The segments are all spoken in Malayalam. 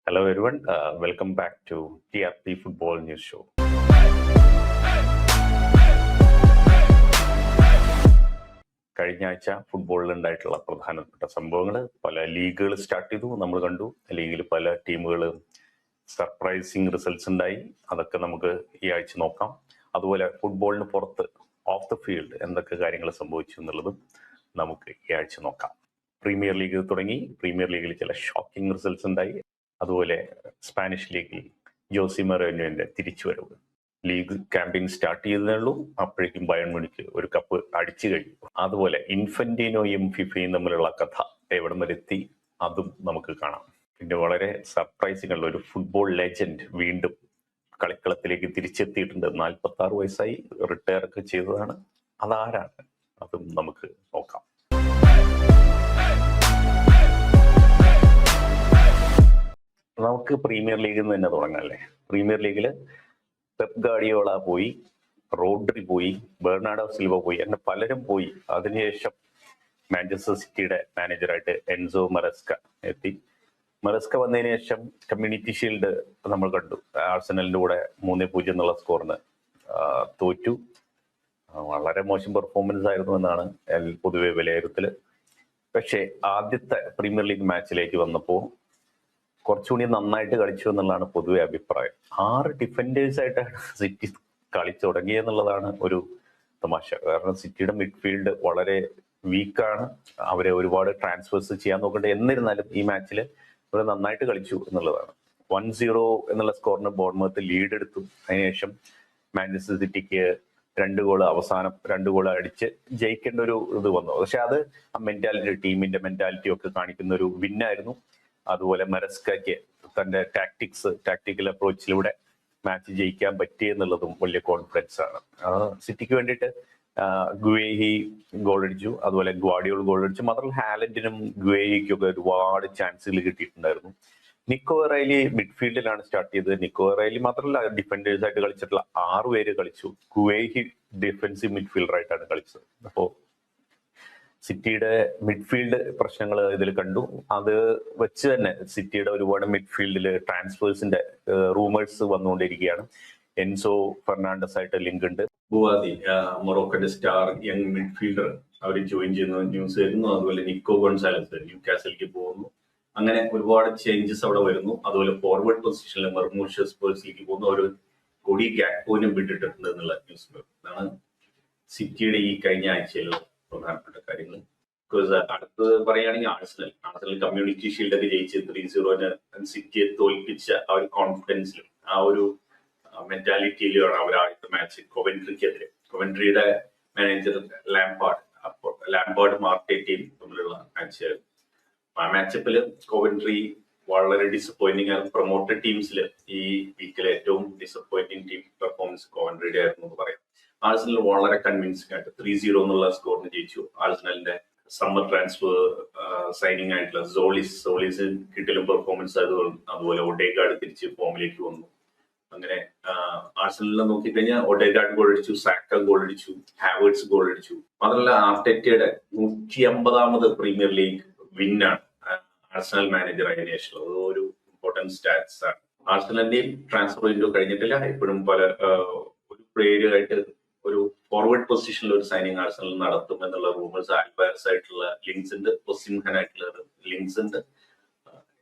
Hello everyone, welcome back to TRP Football News Show. കഴിഞ്ഞ ആഴ്ച ഫുട്ബോളിൽ ഉണ്ടായിട്ടുള്ള പ്രധാനപ്പെട്ട സംഭവങ്ങൾ, പല ലീഗുകൾ സ്റ്റാർട്ട് ചെയ്തു, നമ്മൾ കണ്ടു. ലീഗിൽ പല ടീമുകൾ സർപ്രൈസിങ് റിസൾട്ട്സ് ഉണ്ടായി, അതൊക്കെ നമുക്ക് ഈ ആഴ്ച നോക്കാം. അതുപോലെ ഫുട്ബോളിന് പുറത്ത് ഓഫ് ദ ഫീൽഡ് എന്തൊക്കെ കാര്യങ്ങൾ സംഭവിച്ചു എന്നുള്ളതും നമുക്ക് ഈ ആഴ്ച നോക്കാം. പ്രീമിയർ ലീഗ് തുടങ്ങി, പ്രീമിയർ ലീഗിൽ ചില ഷോക്കിംഗ് റിസൾട്ട്സ് ഉണ്ടായി. അതുപോലെ സ്പാനിഷ് ലീഗിൽ ജോസി മൊറീഞ്ഞോയുടെ തിരിച്ചുവരവ്. ലീഗ് ക്യാമ്പയിൻ സ്റ്റാർട്ട് ചെയ്തതേ ഉള്ളൂ, അപ്പോഴേക്കും ബയൺ മ്യൂണിക്ക് ഒരു കപ്പ് അടിച്ചു കഴിഞ്ഞു. അതുപോലെ ഇൻഫന്റിനോയും ഫിഫയും തമ്മിലുള്ള കഥ എവിടം വരെ എത്തി അതും നമുക്ക് കാണാം. പിന്നെ വളരെ സർപ്രൈസിംഗ് ഉള്ള ഒരു ഫുട്ബോൾ ലെജൻഡ് വീണ്ടും കളിക്കളത്തിലേക്ക് തിരിച്ചെത്തിയിട്ടുണ്ട്. 46 വയസ്സായി, റിട്ടയർ ഒക്കെ ചെയ്തതാണ്. അതാരാണ്? അതും നമുക്ക് നോക്കാം. നമുക്ക് പ്രീമിയർ ലീഗിൽ നിന്ന് തന്നെ തുടങ്ങാല്ലേ. പ്രീമിയർ ലീഗിൽ പെപ് ഗാർഡിയോള പോയി, റോഡ്രി പോയി, ബെർണാഡോ സിൽവ പോയി, അങ്ങനെ പലരും പോയി. അതിനുശേഷം മാഞ്ചസ്റ്റർ സിറ്റിയുടെ മാനേജറായിട്ട് എൻസോ മറസ്ക എത്തി. മറസ്ക വന്നതിന് ശേഷം കമ്മ്യൂണിറ്റി ഷീൽഡ് നമ്മൾ കണ്ടു. ആർസനലിന്റെ കൂടെ 3-0 എന്നുള്ള സ്കോറിന് തോറ്റു. വളരെ മോശം പെർഫോമൻസ് ആയിരുന്നു എന്നാണ് പൊതുവെ വിലയിരുത്തല്. പക്ഷേ ആദ്യത്തെ പ്രീമിയർ ലീഗ് മാച്ചിലേക്ക് വന്നപ്പോൾ കുറച്ചുകൂടി നന്നായിട്ട് കളിച്ചു എന്നുള്ളതാണ് പൊതുവെ അഭിപ്രായം. 6 ഡിഫൻഡേഴ്സ് ആയിട്ടാണ് സിറ്റി കളിച്ചു തുടങ്ങിയെന്നുള്ളതാണ് ഒരു തമാശ. കാരണം സിറ്റിയുടെ മിഡ്ഫീൽഡ് വളരെ വീക്കാണ്. അവരെ ഒരുപാട് ട്രാൻസ്ഫേഴ്സ് ചെയ്യാൻ നോക്കട്ടെ. എന്നിരുന്നാലും ഈ മാച്ചിൽ അവർ നന്നായിട്ട് കളിച്ചു എന്നുള്ളതാണ്. 1-0 എന്നുള്ള സ്കോറിന് ബോർണ്മൗത്ത് ലീഡ് എടുത്തു. അതിനുശേഷം മാഞ്ചസ്റ്റർ സിറ്റിക്ക് 2 ഗോൾ, അവസാനം 2 ഗോൾ അടിച്ച് ജയിക്കേണ്ട ഒരു ഇത് വന്നു. പക്ഷെ അത് മെന്റാലിറ്റി, ടീമിന്റെ മെന്റാലിറ്റി ഒക്കെ കാണിക്കുന്ന ഒരു വിന്നായിരുന്നു. അതുപോലെ മറസ്കയ്ക്ക് തന്റെ ടാക്ടിക്കൽ അപ്രോച്ചിലൂടെ മാച്ച് ജയിക്കാൻ പറ്റിയെന്നുള്ളതും വലിയ കോൺഫിഡൻസ് ആണ്. സിറ്റിക്ക് വേണ്ടിയിട്ട് ഗുവേഹി ഗോൾ അടിച്ചു, അതുപോലെ ഗ്വാഡിയോൾ ഗോൾ അടിച്ചു. മാത്രമല്ല ഹാലൻഡിനും ഗുവേഹിക്കും ഒക്കെ ഒരുപാട് ചാൻസുകൾ കിട്ടിയിട്ടുണ്ടായിരുന്നു. നിക്കോ റൈലി മിഡ്ഫീൽഡിലാണ് സ്റ്റാർട്ട് ചെയ്തത്. നിക്കോ റൈലി മാത്രമല്ല, ഡിഫൻഡേഴ്സ് ആയിട്ട് കളിച്ചിട്ടുള്ള 6 പേര് കളിച്ചു. ഗുവേഹി ഡിഫൻസീവ് മിഡ്ഫീൽഡർ ആയിട്ടാണ് കളിച്ചത്. അപ്പോൾ സിറ്റിയുടെ മിഡ്ഫീൽഡ് പ്രശ്നങ്ങൾ ഇതിൽ കണ്ടു. അത് വെച്ച് തന്നെ സിറ്റിയുടെ ഒരുപാട് മിഡ്ഫീൽഡിൽ ട്രാൻസ്ഫേഴ്സിന്റെ റൂമേഴ്സ് വന്നുകൊണ്ടിരിക്കുകയാണ്. എൻസോ ഫെർണാണ്ടസ് ആയിട്ട് ലിങ്ക് ഉണ്ട്. ബുവാദി, മൊറോക്കോയുടെ സ്റ്റാർ യങ് മിഡ്ഫീൽഡർ, അവർ ജോയിൻ ചെയ്യുന്ന ന്യൂസ് വരുന്നു. അതുപോലെ നിക്കോ ഗോൺസാലസ് ന്യൂ കാസലിലേക്ക് പോകുന്നു. അങ്ങനെ ഒരുപാട് ചേഞ്ചസ് അവിടെ വരുന്നു. അതുപോലെ ഫോർവേഡ് പൊസിഷനിൽ മെർമൂഷ്യസ് സ്പേഴ്സിലേക്ക് പോകുന്ന ഒരു കൊടി ഗാക്പോനും വിട്ടിട്ടുണ്ട് എന്നുള്ള ന്യൂസ് ഇതാണ് സിറ്റിയുടെ ഈ കഴിഞ്ഞ ആഴ്ചയിലുള്ള പ്രധാനപ്പെട്ട കാര്യങ്ങൾ. ബിക്കോസ് അടുത്ത് പറയുകയാണെങ്കിൽ ആഴ്സണൽ കമ്മ്യൂണിറ്റി ഷീൽഡ് ഒക്കെ ജയിച്ച് 3-0 സിറ്റിയെ തോൽപ്പിച്ച ആ ഒരു കോൺഫിഡൻസിലും ആ ഒരു മെന്റാലിറ്റിയിലാണ് അവർ ആദ്യത്തെ മാച്ച് കൊവൻട്രിക്കെതിരെ. കൊവൻട്രിയുടെ മാനേജർ ലാംപാർഡ് മാർട്ടേറ്റയും തമ്മിലുള്ള മാച്ചായിരുന്നു. ആ മാച്ചപ്പില് കൊവൻട്രി വളരെ ഡിസപ്പോയിന്റിംഗ് ആണ്. പ്രൊമോട്ടഡ് ടീംസിൽ ഈ വീക്കിലെ ഏറ്റവും ഡിസപ്പോയിന്റിംഗ് ടീം പെർഫോമൻസ് കൊവൻട്രിയുടെ ആയിരുന്നു എന്ന് പറയാം. ആഴ്സണൽ വളരെ കൺവിൻസിംഗ് ആയിട്ട് 3-0 എന്നുള്ള സ്കോറിന് ജയിച്ചു. ആഴ്സണലിന്റെ സമ്മർ ട്രാൻസ്ഫർ സൈനിങ് ആയിട്ടുള്ള സോളിസ് കിട്ടിലും പെർഫോമൻസ് ആയതുകൊണ്ട്, അതുപോലെ ഒഡേഗാർഡ് തിരിച്ച് ഫോമിലേക്ക് വന്നു. അങ്ങനെ ആഴ്സണലിനെ നോക്കിക്കഴിഞ്ഞാൽ ഒഡേഗാർഡ് ഗോൾ അടിച്ചു, സാക്ക ഗോൾ അടിച്ചു, ഹാവേർട്സ് ഗോൾ അടിച്ചു. മാത്രമല്ല ആർട്ടേറ്റയുടെ 150ാമത് പ്രീമിയർ ലീഗ് വിന്നാണ് ആഴ്സണൽ മാനേജർ ആയതിനു ശേഷം. അത് ഒരു ഇമ്പോർട്ടന്റ് സ്റ്റാറ്റ്സ് ആണ്. ആഴ്സണലിന്റെയും ട്രാൻസ്ഫർ വിൻഡോ കഴിഞ്ഞിട്ടില്ല. ഇപ്പോഴും പല ഒരു പ്ലേയറുമായിട്ട് ഒരു ഫോർവേഡ് പൊസിഷനിൽ ഒരു സൈനിങ് ആഴ്സണൽ നടത്തും എന്നുള്ള റൂമേഴ്സ്, ആൽവാരസ് ആയിട്ടുള്ള ലിങ്ക്സ് ഉണ്ട്, ഒസിംഹൻ ആയിട്ടുള്ള ലിങ്ക്സ് ഉണ്ട്.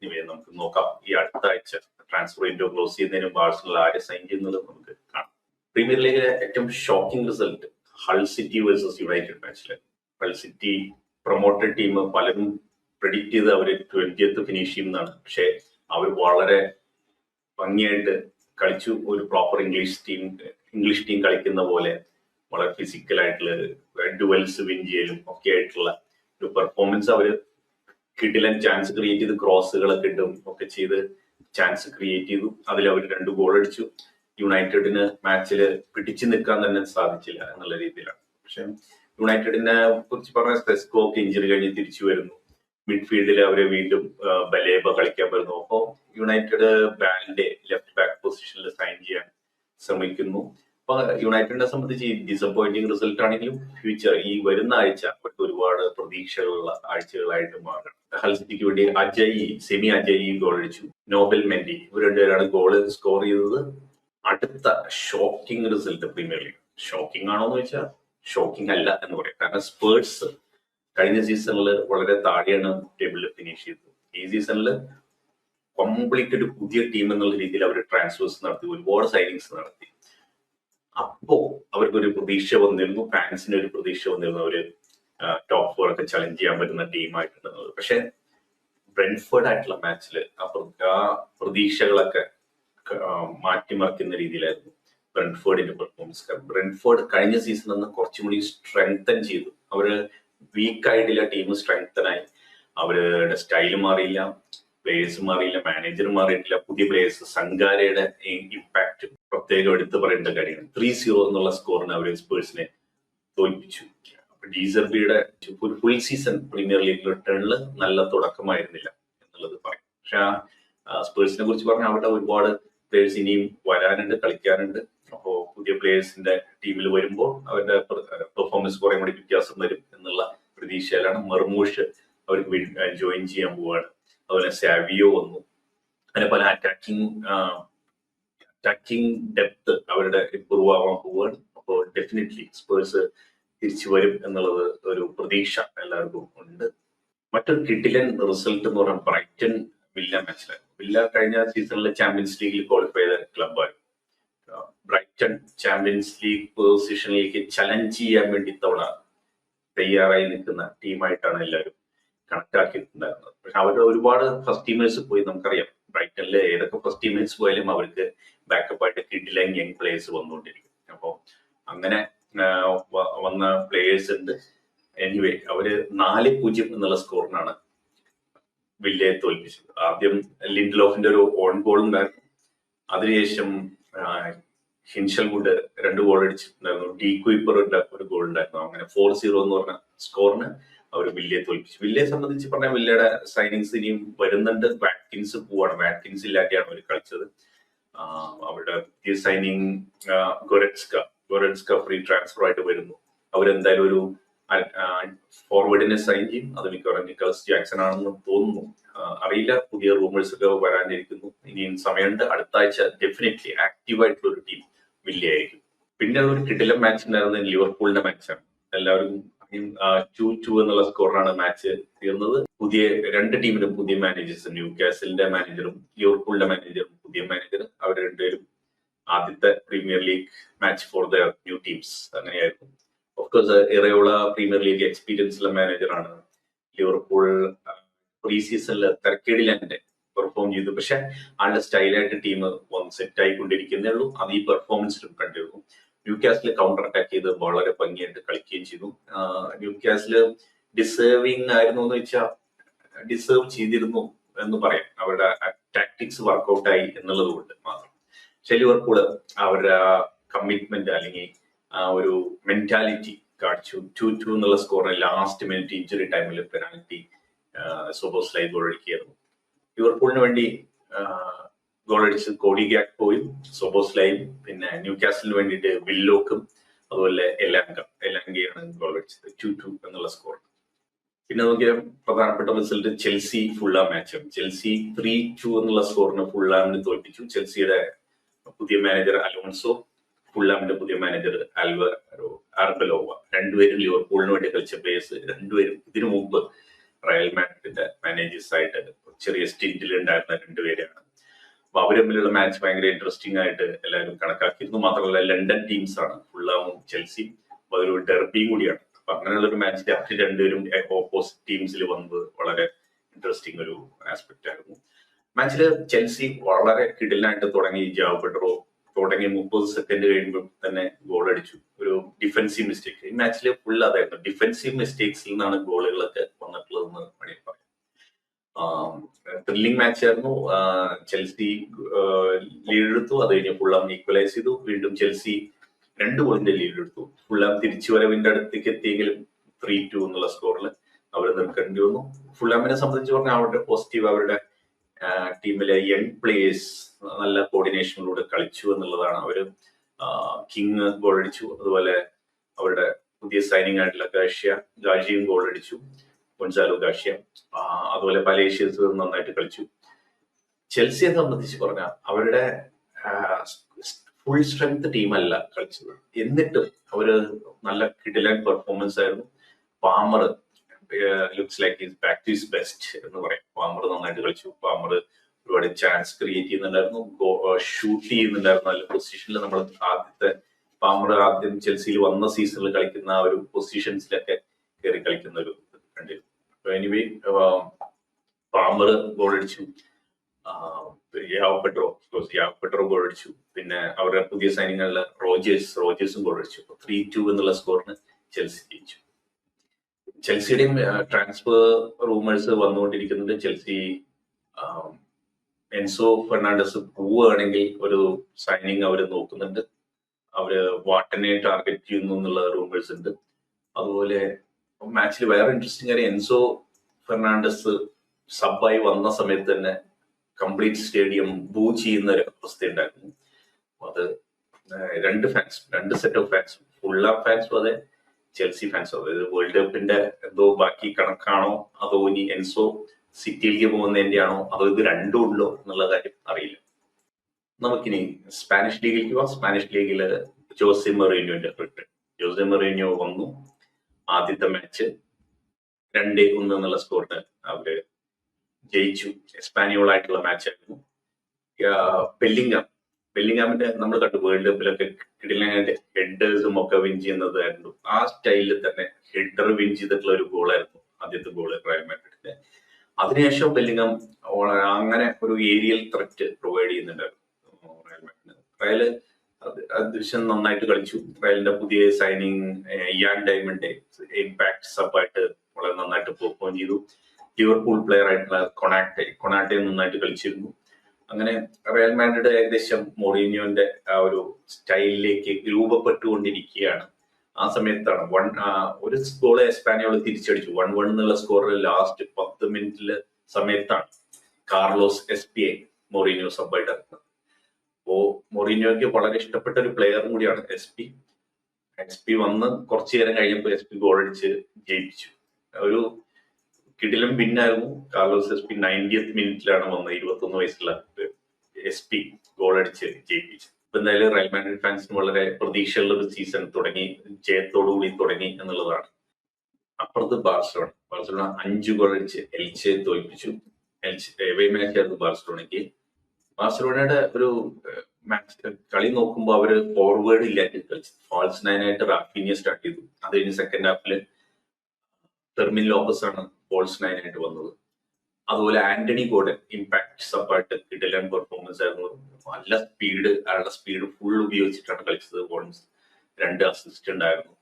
ഇവയെ നമുക്ക് നോക്കാം. ഈ അടുത്ത ആഴ്ച ട്രാൻസ്ഫർ വിൻഡോ ക്ലോസ് ചെയ്യുന്നതിന് മുമ്പ് ആഴ്സണൽ ആരെ സൈൻ ചെയ്യുന്നത് നമുക്ക് കാണാം. പ്രീമിയർ ലീഗിലെ ഏറ്റവും shocking result Hull City versus United മാച്ചില്. ഹൾ സിറ്റി പ്രൊമോട്ടഡ് ടീം, പലരും പ്രെഡിക്ട് ചെയ്ത് അവർ 20th ഫിനിഷ് ചെയ്യുന്നതാണ്. പക്ഷെ അവർ വളരെ ഭംഗിയായിട്ട് കളിച്ചു. ഒരു പ്രോപ്പർ ഇംഗ്ലീഷ് ടീം കളിക്കുന്ന പോലെ വളരെ ഫിസിക്കലായിട്ടുള്ള ഡുവൽസ് വിൻ ചെയ്യലും ഒക്കെ ആയിട്ടുള്ള ഒരു പെർഫോമൻസ് അവർ കിട്ടിലൻ ചാൻസ് ക്രിയേറ്റ് ചെയ്ത് ക്രോസുകളൊക്കെ ഇട്ടും ഒക്കെ ചെയ്ത് ചാൻസ് ക്രിയേറ്റ് ചെയ്തു. അതിൽ അവർ 2 ഗോൾ അടിച്ചു. യുണൈറ്റഡിന് മാച്ചില് പിടിച്ചു നിൽക്കാൻ തന്നെ സാധിച്ചില്ല എന്നുള്ള രീതിയിലാണ്. പക്ഷെ യുണൈറ്റഡിനെ കുറിച്ച് പറഞ്ഞ സെസ്കോക്ക് ഇഞ്ചുറി കഴിഞ്ഞ് തിരിച്ചു വരുന്നു. മിഡ്ഫീൽഡിൽ അവരെ വീണ്ടും ബലേബ കളിക്കാൻ വരുന്നു. അപ്പോൾ യുണൈറ്റഡ് ബാൻഡെ ലെഫ്റ്റ് ബാക്ക് പൊസിഷനിൽ സൈൻ ചെയ്യാൻ ശ്രമിക്കുന്നു. അപ്പൊ യുണൈറ്റഡിനെ സംബന്ധിച്ച് ഈ ഡിസപ്പോയിന്റിംഗ് റിസൾട്ട് ആണെങ്കിലും ഫ്യൂച്ചർ ഈ വരുന്ന ആഴ്ച അവർക്ക് ഒരുപാട് പ്രതീക്ഷകളുള്ള ആഴ്ചകളായിട്ട് മാറണം. ഹൽ സിറ്റിക്ക് വേണ്ടി സെമി അജയ് ഗോൾ അടിച്ചു. നോബൽ മെൻഡി ഇവർ രണ്ടുപേരാണ് ഗോള് സ്കോർ ചെയ്തത്. അടുത്ത shocking result premier league. Shocking ആണോ എന്ന് വെച്ചാൽ ഷോക്കിംഗ് അല്ല എന്ന് പറയാം. കാരണം സ്പേഴ്സ് കഴിഞ്ഞ സീസണിൽ വളരെ താഴെയാണ് ടേബിളിൽ ഫിനിഷ് ചെയ്തത്. ഈ സീസണിൽ കംപ്ലീറ്റ് ഒരു പുതിയ ടീം എന്നുള്ള രീതിയിൽ അവർ ട്രാൻസ്ഫേഴ്സ് നടത്തി, ഒരുപാട് സൈനിങ്സ് നടത്തി. അപ്പോ അവർക്കൊരു പ്രതീക്ഷ വന്നിരുന്നു, ഫാൻസിന് ഒരു പ്രതീക്ഷ വന്നിരുന്നു, അവര് ടോപ്പ് 4 ഒക്കെ ചലഞ്ച് ചെയ്യാൻ പറ്റുന്ന ടീമായിട്ടുണ്ടെന്നുള്ളത്. പക്ഷെ ബ്രെൻഫോർഡ് ആയിട്ടുള്ള മാച്ചിൽ ആ പ്രതീക്ഷകളൊക്കെ മാറ്റിമറിക്കുന്ന രീതിയിലായിരുന്നു ബ്രെൻഫോർഡിന്റെ പെർഫോമൻസ്. ബ്രെൻഫോർഡ് കഴിഞ്ഞ സീസണിൽ നിന്ന് കുറച്ചും കൂടി സ്ട്രെങ്തൻ ചെയ്തു. അവര് വീക്ക് ആയിട്ടില്ല, ടീം സ്ട്രെങ്തൻ ആയി. അവരുടെ സ്റ്റൈല് മാറിയില്ല, പ്ലേയേഴ്സ് മാറിയില്ല, മാനേജർ മാറിയിട്ടില്ല, പുതിയ പ്ലേയേഴ്സ്. സംഗാരയുടെ ഇമ്പാക്ട് പ്രത്യേകം എടുത്തു പറയേണ്ട കാര്യമാണ്. 3-0 എന്നുള്ള സ്കോറിന് അവർ സ്പേഴ്സിനെ തോൽപ്പിച്ചു. അപ്പൊ ഡീസർബിയുടെ ഒരു ഫുൾ സീസൺ പ്രീമിയർ ലീഗ് റിട്ടേണിൽ നല്ല തുടക്കമായിരുന്നില്ല എന്നുള്ളത് പറയും. പക്ഷെ സ്പേഴ്സിനെ കുറിച്ച് പറഞ്ഞാൽ അവിടെ ഒരുപാട് പ്ലേയേഴ്സ് ഇനിയും വരാനുണ്ട്, കളിക്കാനുണ്ട്. അപ്പോ പുതിയ പ്ലേയേഴ്സിന്റെ ടീമിൽ വരുമ്പോൾ അവരുടെ പെർഫോമൻസ് കുറെ കൂടി വ്യത്യാസം വരും എന്നുള്ള പ്രതീക്ഷയിലാണ്. മെർമൂഷ് അവർക്ക് ജോയിൻ ചെയ്യാൻ പോവാണ്. അതുപോലെ സാവിയോ വന്നു. അങ്ങനെ പല അറ്റാക്കിംഗ് ഡെപ്ത് അവരുടെ ഇമ്പ്രൂവ് ആവാൻ പോവുകയാണ്. അപ്പോൾ ഡെഫിനറ്റ്ലി സ്പേഴ്സ് തിരിച്ചു വരും എന്നുള്ളത് ഒരു പ്രതീക്ഷ എല്ലാവർക്കും ഉണ്ട്. മറ്റൊരു കിടിലൻ റിസൾട്ട് എന്ന് പറഞ്ഞാൽ ബ്രൈറ്റൺ വില്ല മാച്ചിലാണ്. വില്ല കഴിഞ്ഞ സീസണിൽ ചാമ്പ്യൻസ് ലീഗിൽ ക്വാളിഫൈ ചെയ്ത ക്ലബ്ബായിരുന്നു. ബ്രൈറ്റൺ ചാമ്പ്യൻസ് ലീഗ് പൊസിഷനിലേക്ക് ചലഞ്ച് ചെയ്യാൻ വേണ്ടി തവണ തയ്യാറായി നിൽക്കുന്ന ടീമായിട്ടാണ് എല്ലാവരും കണക്കാക്കിയിട്ടുണ്ടായിരുന്നത്. പക്ഷെ അവരുടെ ഒരുപാട് ഫസ്റ്റ് ടീമേഴ്സ് പോയി. നമുക്കറിയാം ബ്രൈറ്റണിലെ ഏതൊക്കെ ഫസ്റ്റ് ടീമേഴ്സ് പോയാലും അവർക്ക് ബാക്കപ്പ് ആയിട്ട് കിഡിലൈൻ യങ് പ്ലേയേഴ്സ് വന്നുകൊണ്ടിരിക്കും. അപ്പോൾ അങ്ങനെ വന്ന പ്ലേയേഴ്സ് ഉണ്ട്. എനിവേ അവര് 4-0 എന്നുള്ള സ്കോറിനാണ് വില്ലയെ തോൽപ്പിച്ചത്. ആദ്യം ലിൻഡ്ലോഫിന്റെ ഒരു ഓൺ ഗോൾ ഉണ്ടായിരുന്നു. അതിനുശേഷം ഹിൻഷൽവുഡ് 2 ഗോൾ അടിച്ചിട്ടുണ്ടായിരുന്നു. ഡി കുയിപ്പറിന്റെ ഒരു ഗോൾ ഉണ്ടായിരുന്നു. അങ്ങനെ 4-0 എന്ന് പറഞ്ഞ സ്കോറിന് അവർ വില്ലയെ തോൽപ്പിച്ചു. വില്ലയെ സംബന്ധിച്ച് പറഞ്ഞാൽ വില്ലയുടെ സൈനിങ്സ് ഇനിയും വരുന്നുണ്ട്. വാറ്റ്കിൻസ് പോവാണ്. വാറ്റ്കിൻസ് ഇല്ലാതെയാണ് അവർ കളിച്ചത്. അവരുടെ പുതിയ സൈനിങ് ഗൊറെറ്റ്സ്ക ഫ്രീ ട്രാൻസ്ഫർ ആയിട്ട് വരുന്നു. അവരെന്തായാലും ഒരു ഫോർവേഡിനെ സൈൻ ചെയ്യും. അത് മിക്കവാറും നിക്കോളസ് ജാക്സൺ ആണെന്ന് തോന്നുന്നു, അറിയില്ല. പുതിയ റൂമേഴ്സ് ഒക്കെ വരാനിരിക്കുന്നു. ഇനിയും സമയമുണ്ട്. അടുത്ത ആഴ്ച ഡെഫിനറ്റ്ലി ആക്റ്റീവ് ആയിട്ടുള്ള ഒരു ടീം വില്ലയായിരിക്കും. പിന്നെ ഒരു കിടിലൻ മാച്ച് ഉണ്ടായിരുന്നത് ലിവർപൂളിന്റെ മാച്ചാണ്. എല്ലാവരും 2-2 എന്നുള്ള സ്കോറിനാണ് മാച്ച് തീർന്നത്. പുതിയ 2 ടീമിനും പുതിയ മാനേജേഴ്സ്, ന്യൂ കാസലിന്റെ മാനേജറും ലിവർപൂളിന്റെ മാനേജറും പുതിയ മാനേജർ. അവർ രണ്ടുപേരും ആദ്യത്തെ premier league match for the new teams അങ്ങനെയായിരുന്നു. ഓഫ്കോഴ്സ് ഇറയോള പ്രീമിയർ ലീഗ് എക്സ്പീരിയൻസ് ഉള്ള മാനേജറാണ്. ലിവർപൂൾ പ്രീ സീസണിൽ തരക്കേടില്ലാതെ പെർഫോം ചെയ്തു. പക്ഷെ ആളുടെ സ്റ്റൈലായിട്ട് ടീം സെറ്റ് ആയിക്കൊണ്ടിരിക്കുന്നേ ഉള്ളൂ. അത് ഈ പെർഫോമൻസിലും കണ്ടിരുന്നു. ന്യൂ കാസിൽ കൗണ്ടർ അറ്റാക്ക് ചെയ്ത് വളരെ ഭംഗിയായിട്ട് കളിക്കുകയും ചെയ്തു. ന്യൂ കാസിൽ ഡിസേർവിങ് ആയിരുന്നു എന്ന് വെച്ചാൽ ഡിസേർവ് ചെയ്തിരുന്നു എന്ന് പറയാം. അവരുടെ ടാക്ടിക്സ് വർക്ക്ഔട്ട് ആയി എന്നുള്ളത് കൊണ്ട് മാത്രം. പക്ഷെ ലിവർപൂൾ അവരുടെ കമ്മിറ്റ്മെന്റ് അല്ലെങ്കിൽ ഒരു മെന്റാലിറ്റി കാണിച്ചു. 2-2 എന്നുള്ള സ്കോറിന് ലാസ്റ്റ് മിനിറ്റ് ഇഞ്ചുറി ടൈമിൽ പെനാൽറ്റി സോബോസ്ലൈ ഗോൾ അടിക്കുകയായിരുന്നു. ലിവർപൂളിന് വേണ്ടി ഗോൾ അടിച്ചത് കോഡി ഗാക്പോയും സോബോസ്ലൈയും, പിന്നെ ന്യൂ കാസലിന് വേണ്ടിയിട്ട് വില്ലോക്കും അതുപോലെ എലാങ്കയാണ് ഗോൾ അടിച്ചത്. 2-2 എന്നുള്ള സ്കോർ. പിന്നെ നോക്കിയ പ്രധാനപ്പെട്ട റിസൾട്ട് ചെൽസി ഫുള്ളാം മാച്ചാണ്. ചെൽസി 3-2 എന്നുള്ള സ്കോറിന് ഫുള്ളാമിന് തോൽപ്പിച്ചു. ചെൽസിയുടെ പുതിയ മാനേജർ അലോൺസോ, ഫുള്ളാമിന്റെ പുതിയ മാനേജർ ആർബലോവ, രണ്ടുപേരും ലിവർപൂളിന് വേണ്ടി കളിച്ച പ്ലേയേഴ്സ്. രണ്ടുപേരും ഇതിനു മുമ്പ് റയൽ മാഡ്രിഡിന്റെ മാനേജേഴ്സ് ആയിട്ട് ചെറിയ സ്റ്റിൻറ്റിൽ ഉണ്ടായിരുന്ന രണ്ടുപേരാണ്. അപ്പൊ അവർ തമ്മിലുള്ള മാച്ച് ഭയങ്കര ഇൻട്രസ്റ്റിംഗ് ആയിട്ട് എല്ലാവരും കണക്കാക്കിയിരുന്നു. മാത്രമല്ല ലണ്ടൻ ടീംസ് ആണ് ഫുള്ളാമും ചെൽസിയും. അപ്പൊ അതൊരു ഡെർബിയും കൂടിയാണ്. അപ്പൊ അങ്ങനെയുള്ള ഒരു മാച്ചിൽ അവർ രണ്ടുപേരും ഓപ്പോസിറ്റ് ടീംസിൽ വന്നത് വളരെ ഇൻട്രസ്റ്റിംഗ് ഒരു ആസ്പെക്ട് ആയിരുന്നു. മാച്ചില് ചെൽസി വളരെ കിടിലായിട്ട് തുടങ്ങി. ജാവോ പെഡ്രോ തുടങ്ങി 30 സെക്കൻഡ് കഴിയുമ്പോൾ തന്നെ ഗോൾ അടിച്ചു. ഒരു ഡിഫൻസീവ് മിസ്റ്റേക്ക്. ഈ മാച്ചിൽ ഫുൾ അതായിരുന്നു. ഡിഫൻസീവ് മിസ്റ്റേക്സിൽ നിന്നാണ് ഗോളുകളൊക്കെ വന്നിട്ടുള്ളതെന്ന് വേണമെങ്കിൽ പറയാം. ത്രില്ലിംഗ് മാച്ച് ആയിരുന്നു. ചെൽസി ലീഡ് എടുത്തു. അത് കഴിഞ്ഞ് ഫുള്ളാം ഈക്വലൈസ് ചെയ്തു. വീണ്ടും ചെൽസി 2 ഗോളിന്റെ ലീഡ് എടുത്തു. ഫുള്ളാം തിരിച്ചുവരവിന്റെ അടുത്തേക്ക് എത്തിയെങ്കിലും 3-2 എന്നുള്ള സ്കോറിൽ അവർ നിൽക്കേണ്ടി വന്നു. ഫുള്ളാമിനെ സംബന്ധിച്ച് പറഞ്ഞാൽ അവരുടെ പോസിറ്റീവ് അവരുടെ ടീമിലെ യങ് പ്ലേയേഴ്സ് നല്ല കോർഡിനേഷനിലൂടെ കളിച്ചു എന്നുള്ളതാണ്. അവര് കിങ് ഗോൾ അടിച്ചു. അതുപോലെ അവരുടെ പുതിയ സൈനിങ് ആയിട്ടുള്ള ഗാഷിയും ഗോൾ അടിച്ചു, ഗൊൺസാലോ ഗാഷിയ. അതുപോലെ പലേഷ്യസ് നന്നായിട്ട് കളിച്ചു. ചെൽസിയെ സംബന്ധിച്ച് പറഞ്ഞാൽ അവരുടെ ഫുൾ സ്ട്രെങ്ത് ടീമല്ല കളിച്ചത്, എന്നിട്ടും അവര് നല്ല കിടിലൻ പെർഫോമൻസ് ആയിരുന്നു. Palmer looks like is back to his best എന്ന് പറയും. പാമർ നന്നായിട്ട് കളിച്ചു. പാമർ ഒരുപാട് ചാൻസ് ക്രിയേറ്റ് ചെയ്യുന്നുണ്ടായിരുന്നു, ഷൂട്ട് ചെയ്യുന്നുണ്ടായിരുന്നു നല്ല പൊസിഷനിൽ. നമ്മൾ പാമർ ആദ്യം ചെൽസിയിൽ വന്ന സീസണിൽ കളിക്കുന്ന ആ ഒരു പൊസിഷൻസിലൊക്കെ കയറി കളിക്കുന്ന ഒരു കണ്ടിരുന്നു. എനിവേ പാമർ ഗോൾ അടിച്ചു, യാവ് പെട്രോ ഗോൾ അടിച്ചു. പിന്നെ അവരുടെ പുതിയ സൈനികളുടെ റോജേഴ്സും ഗോൾ അടിച്ചു. 3-2 എന്നുള്ള സ്കോറിന് ചെൽസി ജയിച്ചു. ചെൽസിയുടെയും ട്രാൻസ്ഫർ റൂമേഴ്സ് വന്നുകൊണ്ടിരിക്കുന്നുണ്ട്. ചെൽസി എൻസോ ഫെർണാണ്ടസ് പോവുകയാണെങ്കിൽ ഒരു സൈനിങ് അവർ നോക്കുന്നുണ്ട്. അവര് വാട്ടനെ ടാർഗറ്റ് ചെയ്യുന്നു എന്നുള്ള റൂമേഴ്സ് ഉണ്ട്. അതുപോലെ മാച്ചിൽ വേറെ ഇൻട്രസ്റ്റിംഗ് കാര്യം, എൻസോ ഫെർണാണ്ടസ് സബായി വന്ന സമയത്ത് തന്നെ കംപ്ലീറ്റ് സ്റ്റേഡിയം ബൂ ചെയ്യുന്ന ഒരു അവസ്ഥ ഉണ്ടായിരുന്നു. അത് രണ്ട് സെറ്റ് ഓഫ് ഫാൻസും, ഫുള്ളാം ഫാൻസും അതെ, ചെൽസി ഫാൻസും. അതായത് വേൾഡ് കപ്പിന്റെ എന്തോ ബാക്കി കണക്കാണോ, അതോ ഇനി എൻസോ സിറ്റിയിലേക്ക് പോകുന്നതിന്റെ ആണോ, അതോ ഇത് രണ്ടും ഉണ്ടോ എന്നുള്ള കാര്യം അറിയില്ല. നമുക്കിനി സ്പാനിഷ് ലീഗിലേക്ക് പോവാം. സ്പാനിഷ് ലീഗില് ജോസെ മൊറീനിയോന്റെ റിട്ടേൺ. ജോസെ മൊറീനിയോ വന്നു. ആദ്യത്തെ മാച്ച് 2-1 എന്നുള്ള സ്കോറിന് അവര് ജയിച്ചു. എസ്പാനിയോൾ ആയിട്ടുള്ള മാച്ച് ആയിരുന്നു. ബെല്ലിംഗാമിന്റെ നമ്മൾ കണ്ടു വേൾഡ് കപ്പിലൊക്കെ കിടിലനായിട്ട് ഹെഡേഴ്സും ഒക്കെ വിൻ ചെയ്യുന്നതായിരുന്നു. ആ സ്റ്റൈലിൽ തന്നെ ഹെഡർ വിൻ ചെയ്തിട്ടുള്ള ഒരു ഗോളായിരുന്നു ആദ്യത്തെ ഗോള് റയൽ മാഡ്രിഡിന്റെ. അതിനുശേഷം ബെല്ലിംഗാം അങ്ങനെ ഒരു ഏരിയൽ ത്രെറ്റ് പ്രൊവൈഡ് ചെയ്യുന്നുണ്ടായിരുന്നു റയൽ മാഡ്രിഡിന്. റയല് അത്യാവശ്യം നന്നായിട്ട് കളിച്ചു. റയലിന്റെ പുതിയ സൈനിങ് ഇയാൻ ഡയമണ്ട് ഇമ്പാക്ട് സബായിട്ട് വളരെ നന്നായിട്ട് പെർഫോം ചെയ്തു. ലിവർപൂൾ പ്ലെയർ ആയിട്ടുള്ള കൊണാട്ടെ നന്നായിട്ട് കളിച്ചിരുന്നു. അങ്ങനെ റയൽ മാഡ്രിഡ് ഏകദേശം മൊറീനിയോന്റെ ആ ഒരു സ്റ്റൈലിലേക്ക് രൂപപ്പെട്ടുകൊണ്ടിരിക്കുകയാണ്. ആ സമയത്താണ് ഒരു ഗോള് എസ്പാനിയോൾ തിരിച്ചടിച്ചു. 1-1 എന്നുള്ള സ്കോറിൽ ലാസ്റ്റ് 10 മിനിറ്റില് സമയത്താണ് കാർലോസ് എസ്പിയെ മൊറീനിയോ സബായിട്ട് ഇറക്കുന്നത്. അപ്പോ മൊറീനിയോയ്ക്ക് വളരെ ഇഷ്ടപ്പെട്ട ഒരു പ്ലെയറും കൂടിയാണ് എസ് പി വന്ന് കുറച്ചു നേരം കഴിഞ്ഞപ്പോൾ എസ് പി ഗോൾ അടിച്ച് ജയിപ്പിച്ചു. ഒരു കിടിലം പിന്നായിരുന്നു. കാർലോസ് എസ് പി 90th മിനിറ്റിലാണ് വന്നത്. 21 വയസ്സുള്ള എസ് പി ഗോൾ അടിച്ച് ജയിപ്പിച്ചു. ഇപ്പൊ എന്തായാലും റയൽ മാഡ്രിഡ് ഫാൻസിന് വളരെ പ്രതീക്ഷയുള്ള ഒരു സീസൺ ജയത്തോടുകൂടി തുടങ്ങി എന്നുള്ളതാണ്. അപ്പുറത്ത് ബാർസലോണ 5 ഗോൾ അടിച്ച് എൽച്ചയെ തോൽപ്പിച്ചു. എവേ മാച്ച് ആയിരുന്നു ബാർസലോണയ്ക്ക്. ബാർസലോണയുടെ ഒരു മാച്ച് കളി നോക്കുമ്പോൾ അവര് ഫോർവേഡ് ഇല്ലായിട്ട് കളിച്ചു. ഫാൾസ് 9 ആയിട്ട് റാഫീനിയ സ്റ്റാർട്ട് ചെയ്തു. അത് കഴിഞ്ഞ് സെക്കൻഡ് ഹാഫില് ഫെർമിൻ ലോപ്പസ് ആണ് ഫോൾസ് 9 ആയിട്ട് വന്നത്. അതുപോലെ ആന്റണി ഗോർഡൻ ഇമ്പാക്ട് സബായിട്ട് കിടിലൻ പെർഫോമൻസ് ആയിരുന്നു. നല്ല സ്പീഡ്, അയാളുടെ സ്പീഡ് ഫുൾ ഉപയോഗിച്ചിട്ടാണ് കളിച്ചത്. 2 അസിസ്റ്റ് ഉണ്ടായിരുന്നു